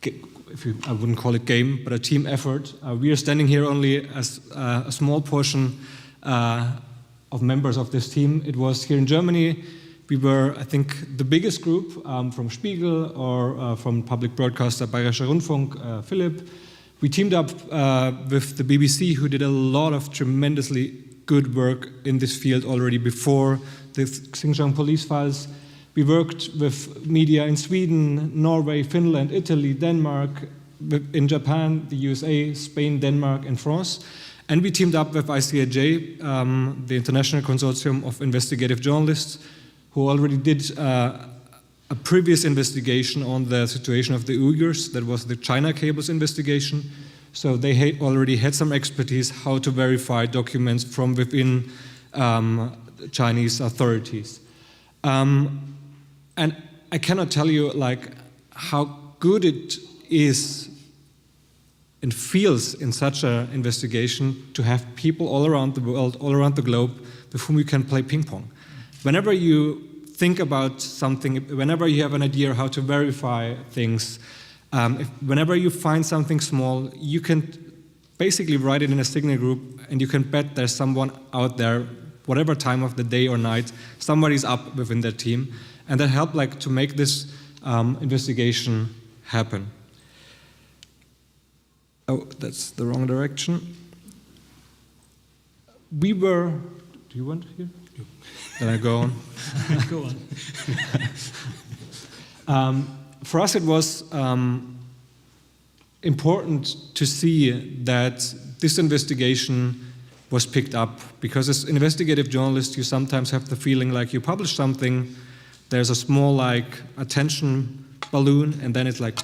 I wouldn't call it game, but a team effort. We are standing here only as a small portion of members of this team. It was here in Germany. We were, I think, the biggest group from Spiegel or from public broadcaster Bayerischer Rundfunk, Philipp. We teamed up with the BBC, who did a lot of tremendously good work in this field already before the Xinjiang police files. We worked with media in Sweden, Norway, Finland, Italy, Denmark, in Japan, the USA, Spain, Denmark, and France. And we teamed up with ICIJ, the International Consortium of Investigative Journalists, who already did a previous investigation on the situation of the Uyghurs. That was the China Cables investigation. So they already had some expertise how to verify documents from within Chinese authorities. And I cannot tell you like how good it is and feels in such an investigation to have people all around the world, all around the globe, with whom you can play ping pong. Whenever you think about something, whenever you have an idea how to verify things, whenever you find something small, you can basically write it in a signal group, and you can bet there's someone out there, whatever time of the day or night, somebody's up within their team, and that helped like to make this investigation happen. Oh, that's the wrong direction. We were. Do you want to hear? Then I go on. Go on. For us, it was important to see that this investigation was picked up, because as investigative journalists, you sometimes have the feeling like you publish something, there's a small like attention balloon, and then it's like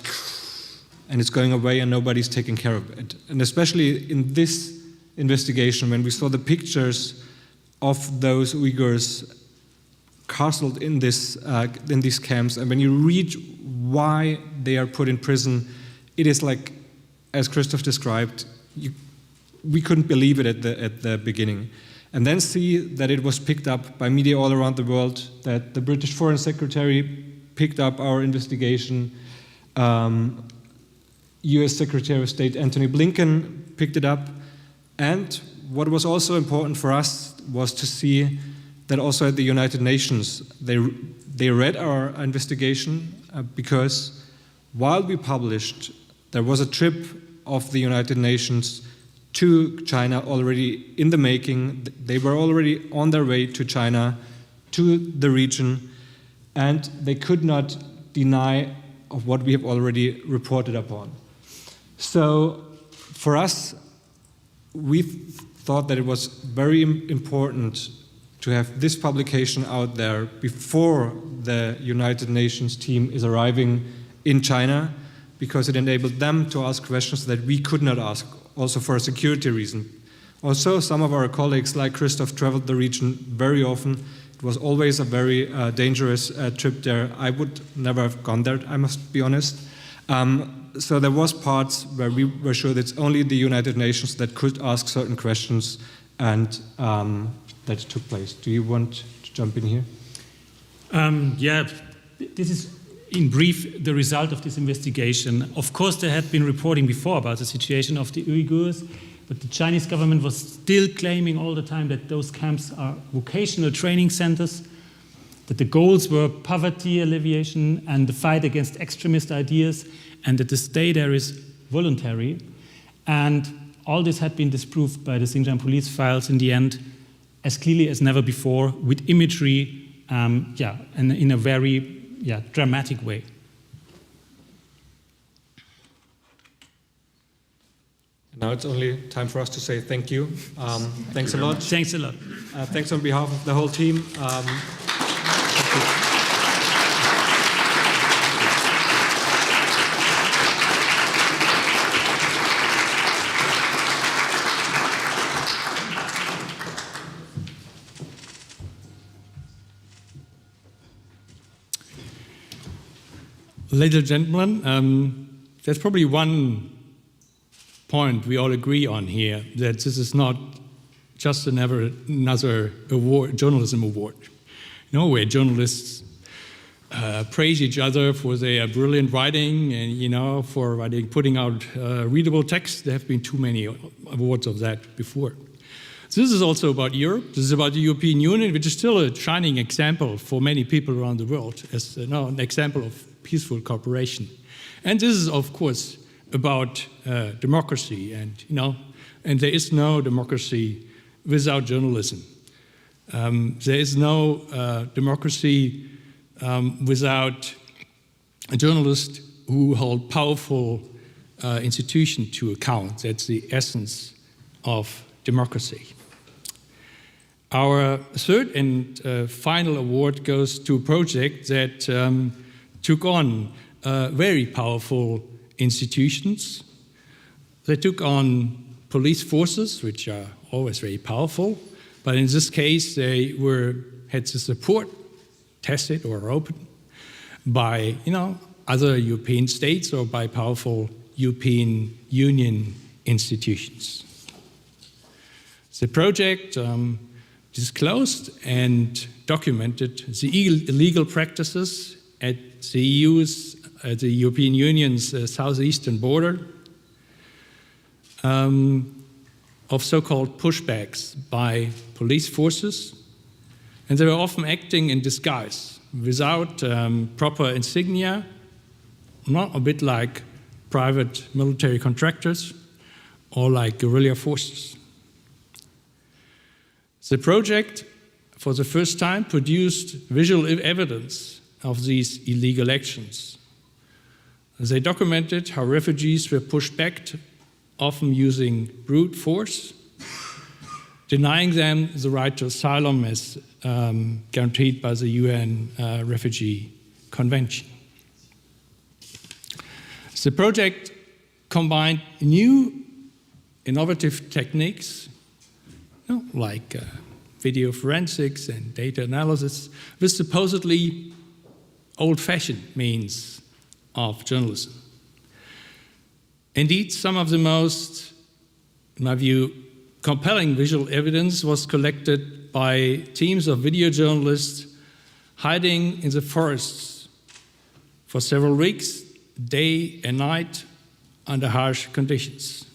and it's going away and nobody's taking care of it. And especially in this investigation, when we saw the pictures of those Uyghurs castled in these camps, and when you read why they are put in prison, it is like, as Christoph described, we couldn't believe it at the beginning. And then see that it was picked up by media all around the world, that the British Foreign Secretary picked up our investigation, US Secretary of State Antony Blinken picked it up, and what was also important for us was to see that also at the United Nations, they read our investigation because while we published, there was a trip of the United Nations to China already in the making. They were already on their way to China, to the region, and they could not deny of what we have already reported upon. So for us, we thought that it was very important to have this publication out there before the United Nations team is arriving in China, because it enabled them to ask questions that we could not ask, also for a security reason. Also, some of our colleagues, like Christoph, traveled the region very often. It was always a very dangerous trip there. I would never have gone there, I must be honest. So there was parts where we were sure that it's only the United Nations that could ask certain questions, and that took place. Do you want to jump in here? Yeah, this is in brief the result of this investigation. Of course, there had been reporting before about the situation of the Uyghurs, but the Chinese government was still claiming all the time that those camps are vocational training centers, that the goals were poverty alleviation and the fight against extremist ideas, and that the stay there is voluntary. And all this had been disproved by the Xinjiang police files in the end, as clearly as never before, with imagery, and in a very dramatic way. Now it's only time for us to say thank you. Thanks a lot. Thanks a lot. Thanks on behalf of the whole team. Ladies and gentlemen, there's probably one point we all agree on here, that this is not just another award, journalism award, where journalists praise each other for their brilliant writing and, for writing, putting out readable text. There have been too many awards of that before. This is also about Europe. This is about the European Union, which is still a shining example for many people around the world as an example of peaceful cooperation. And this is, of course, about democracy, and there is no democracy without journalism. There is no democracy without a journalist who hold powerful institutions to account. That's the essence of democracy. Our third and final award goes to a project that took on very powerful institutions. They took on police forces, which are always very powerful, but in this case they had the support, tacit or open, by other European states or by powerful European Union institutions. The project disclosed and documented the illegal practices at the European Union's southeastern border of so-called pushbacks by police forces, and they were often acting in disguise without proper insignia, not a bit like private military contractors or like guerrilla forces. The project, for the first time, produced visual evidence of these illegal actions. They documented how refugees were pushed back, often using brute force, denying them the right to asylum as guaranteed by the UN Refugee Convention. The project combined new innovative techniques, like video forensics and data analysis, with supposedly old-fashioned means of journalism. Indeed, some of the most, in my view, compelling visual evidence was collected by teams of video journalists hiding in the forests for several weeks, day and night, under harsh conditions.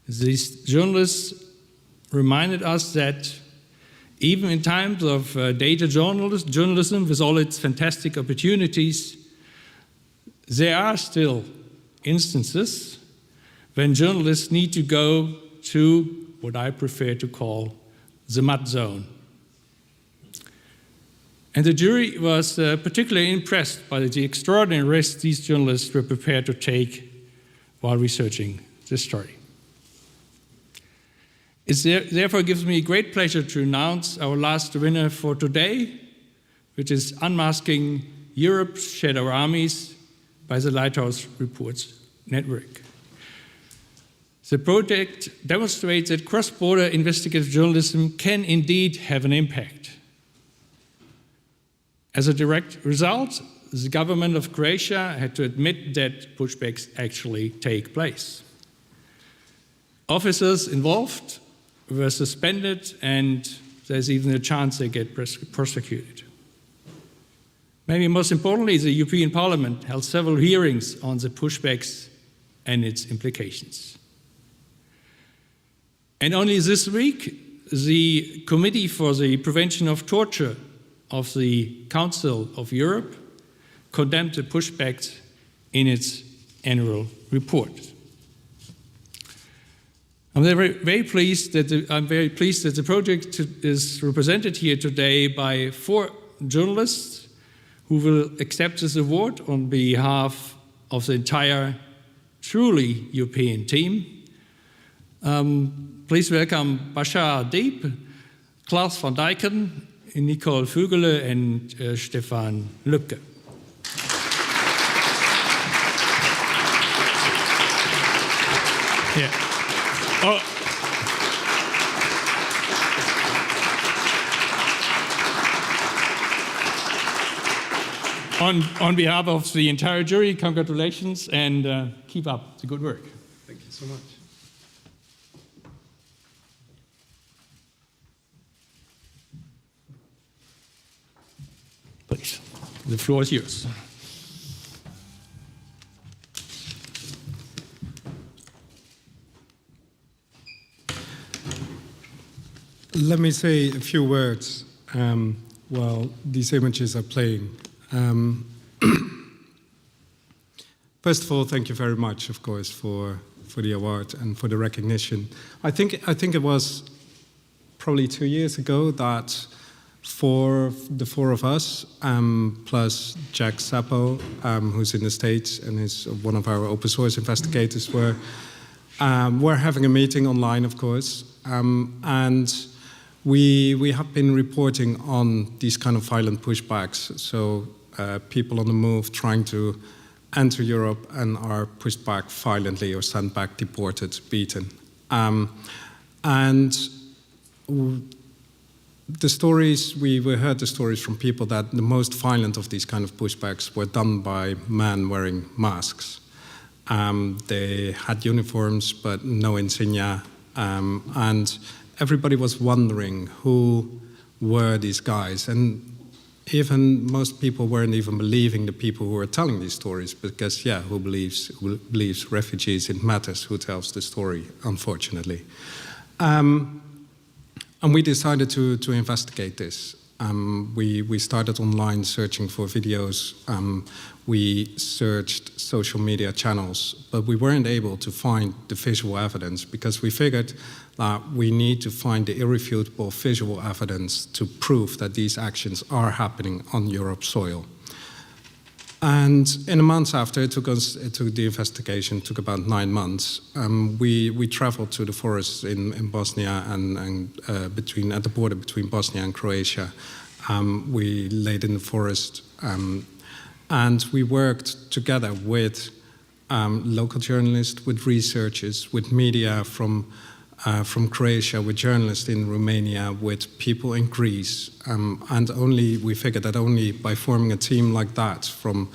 These journalists reminded us that even in times of data journalism with all its fantastic opportunities, there are still instances when journalists need to go to what I prefer to call the mud zone. And the jury was particularly impressed by the extraordinary risks these journalists were prepared to take while researching this story. It therefore gives me great pleasure to announce our last winner for today, which is Unmasking Europe's Shadow Armies by the Lighthouse Reports Network. The project demonstrates that cross-border investigative journalism can indeed have an impact. As a direct result, the government of Croatia had to admit that pushbacks actually take place. Officers involved were suspended, and there's even a chance they get prosecuted. Maybe most importantly, the European Parliament held several hearings on the pushbacks and its implications. And only this week, the Committee for the Prevention of Torture of the Council of Europe condemned the pushbacks in its annual report. I'm very pleased that the project is represented here today by 4 journalists who will accept this award on behalf of the entire truly European team. Please welcome Bashar Deep, Klaus van Dijken, Nicole Vögele, and Stefan Lübke. Yeah. On behalf of the entire jury, congratulations, and keep up the good work. Thank you so much. Please, the floor is yours. Let me say a few words while these images are playing. First of all, thank you very much, of course, for the award and for the recognition. I think it was probably 2 years ago that the 4 of us, plus Jack Sappo, who's in the States and is one of our open source investigators, were having a meeting online, of course, and we have been reporting on these kind of violent pushbacks. So people on the move trying to enter Europe and are pushed back violently or sent back, deported, beaten. And the stories, we heard the stories from people that the most violent of these kind of pushbacks were done by men wearing masks. They had uniforms but no insignia, and everybody was wondering who were these guys. And even most people weren't even believing the people who were telling these stories, because who believes refugees? It matters who tells the story, unfortunately. And we decided to investigate this. We started online searching for videos. We searched social media channels, but we weren't able to find the visual evidence, because we figured that we need to find the irrefutable visual evidence to prove that these actions are happening on Europe's soil. And in the months after, the investigation took about 9 months. We traveled to the forests in Bosnia and at the border between Bosnia and Croatia. We laid in the forest, and we worked together with local journalists, with researchers, with media from Croatia, with journalists in Romania, with people in Greece, and we figured that only by forming a team like that, from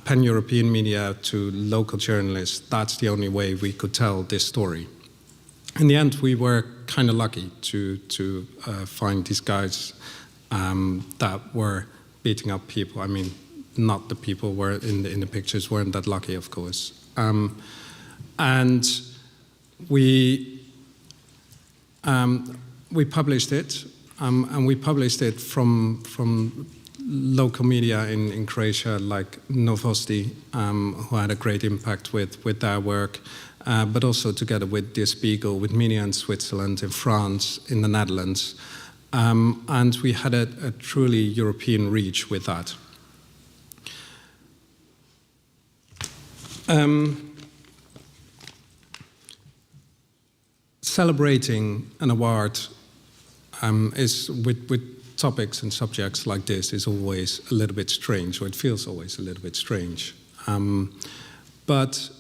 pan-European media to local journalists, that's the only way we could tell this story. In the end, we were kind of lucky to find these guys that were beating up people. I mean, not the people were in the pictures weren't that lucky, of course. And we published it, and we published it from local media in Croatia, like Novosti, who had a great impact with their work, but also together with Der Spiegel, with media in Switzerland, in France, in the Netherlands. And we had a truly European reach with that. Celebrating an award is with topics and subjects like this is always a little bit strange, or it feels always a little bit strange. But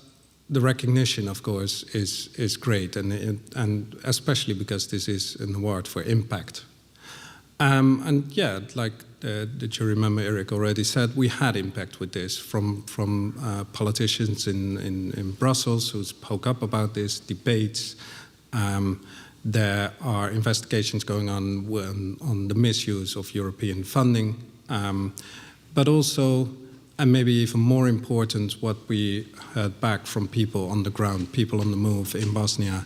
the recognition, of course, is great, and especially because this is an award for impact. And yeah, like the jury member Eric already said, we had impact with this from politicians in Brussels who spoke up about this, debates. There are investigations going on the misuse of European funding, but also, and maybe even more important, what we heard back from people on the ground, people on the move in Bosnia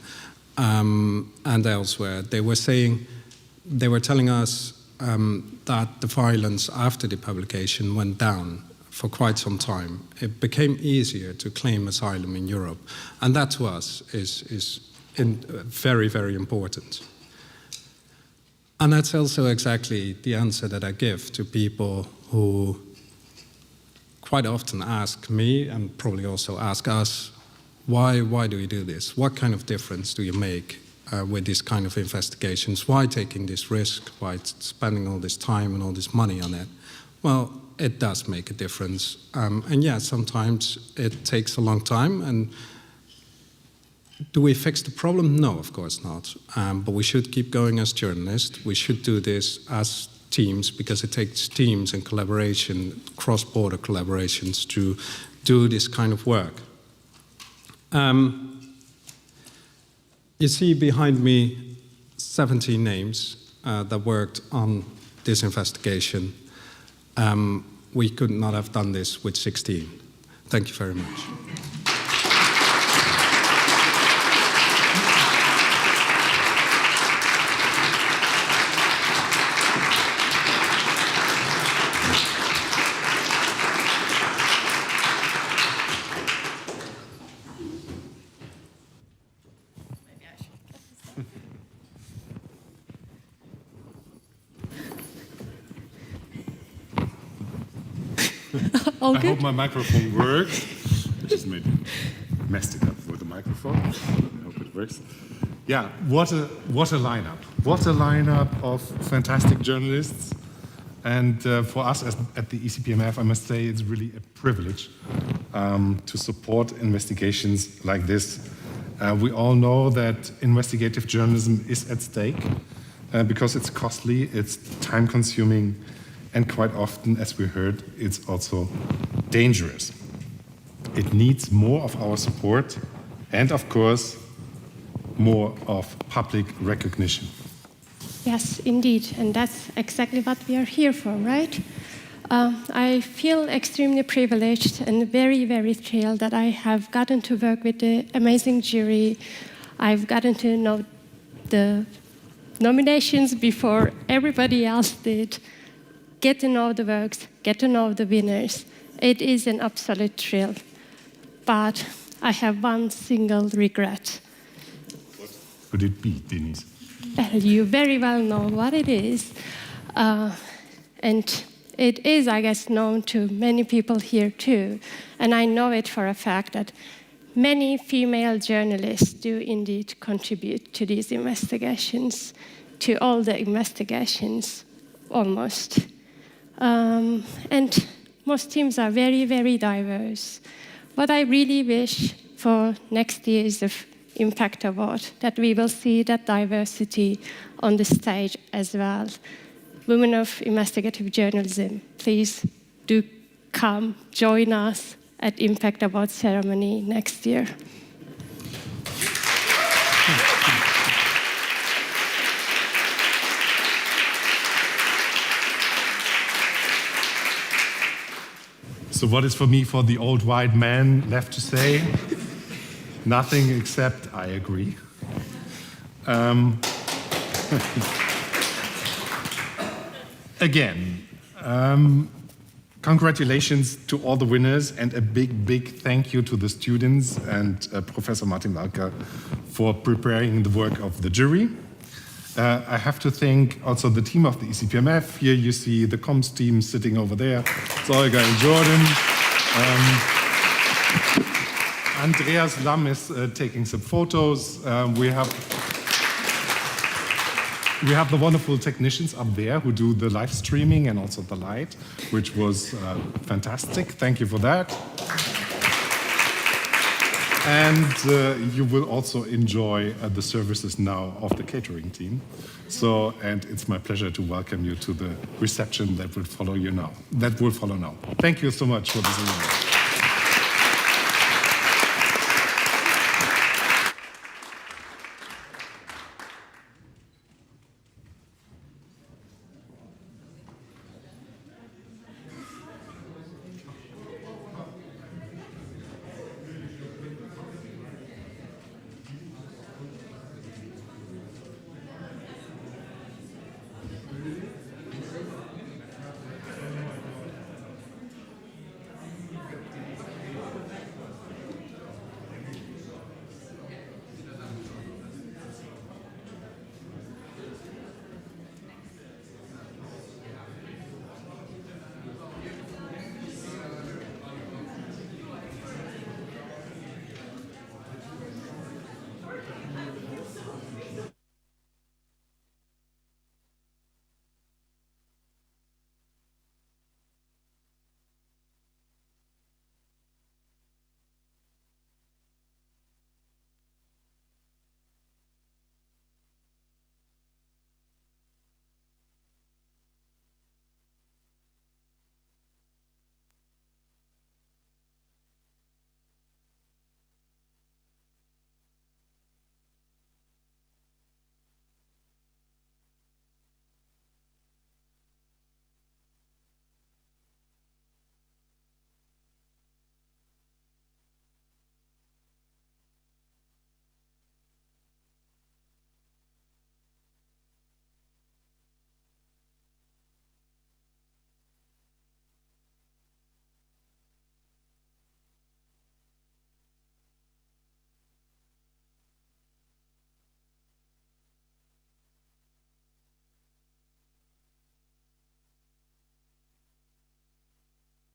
and elsewhere. They were telling us that the violence after the publication went down for quite some time. It became easier to claim asylum in Europe, and that to us is very, very important. And that's also exactly the answer that I give to people who quite often ask me, and probably also ask us, why do you do this? What kind of difference do you make with this kind of investigations? Why taking this risk? Why spending all this time and all this money on it? Well, it does make a difference. And yeah, sometimes it takes a long time. And do we fix the problem? No, of course not. But we should keep going as journalists. We should do this as teams, because it takes teams and collaboration, cross-border collaborations, to do this kind of work. You see behind me 17 names that worked on this investigation. We could not have done this with 16. Thank you very much. I hope my microphone works. I just maybe messed it up with the microphone. I hope it works. Yeah, what a lineup. What a lineup of fantastic journalists. And for us at the ECPMF, I must say it's really a privilege to support investigations like this. We all know that investigative journalism is at stake because it's costly, it's time-consuming, and quite often, as we heard, it's also dangerous. It needs more of our support and, of course, more of public recognition. Yes, indeed, and that's exactly what we are here for, right? I feel extremely privileged and very, very thrilled that I have gotten to work with the amazing jury. I've gotten to know the nominations before everybody else did. Get to know the works, get to know the winners. It is an absolute thrill. But I have one single regret. What could it be, Denise? Well, you very well know what it is. And it is, I guess, known to many people here too. And I know it for a fact that many female journalists do indeed contribute to these investigations, to all the investigations, almost. And most teams are very, very diverse. what I really wish for next year's Impact Award, that we will see that diversity on the stage as well. Women of investigative journalism, please do come join us at Impact Award ceremony next year. So what is for me, for the old white man, left to say? Nothing except I agree. Again, congratulations to all the winners, and a big, big thank you to the students and Professor Martin Walker for preparing the work of the jury. I have to thank also the team of the ECPMF. Here you see the comms team sitting over there. It's Olga and Jordan. Andreas Lamm is taking some photos. We have the wonderful technicians up there who do the live streaming and also the light, which was fantastic. Thank you for that. And you will also enjoy the services now of the catering team. So, and it's my pleasure to welcome you to the reception that will follow now. Thank you so much for this evening.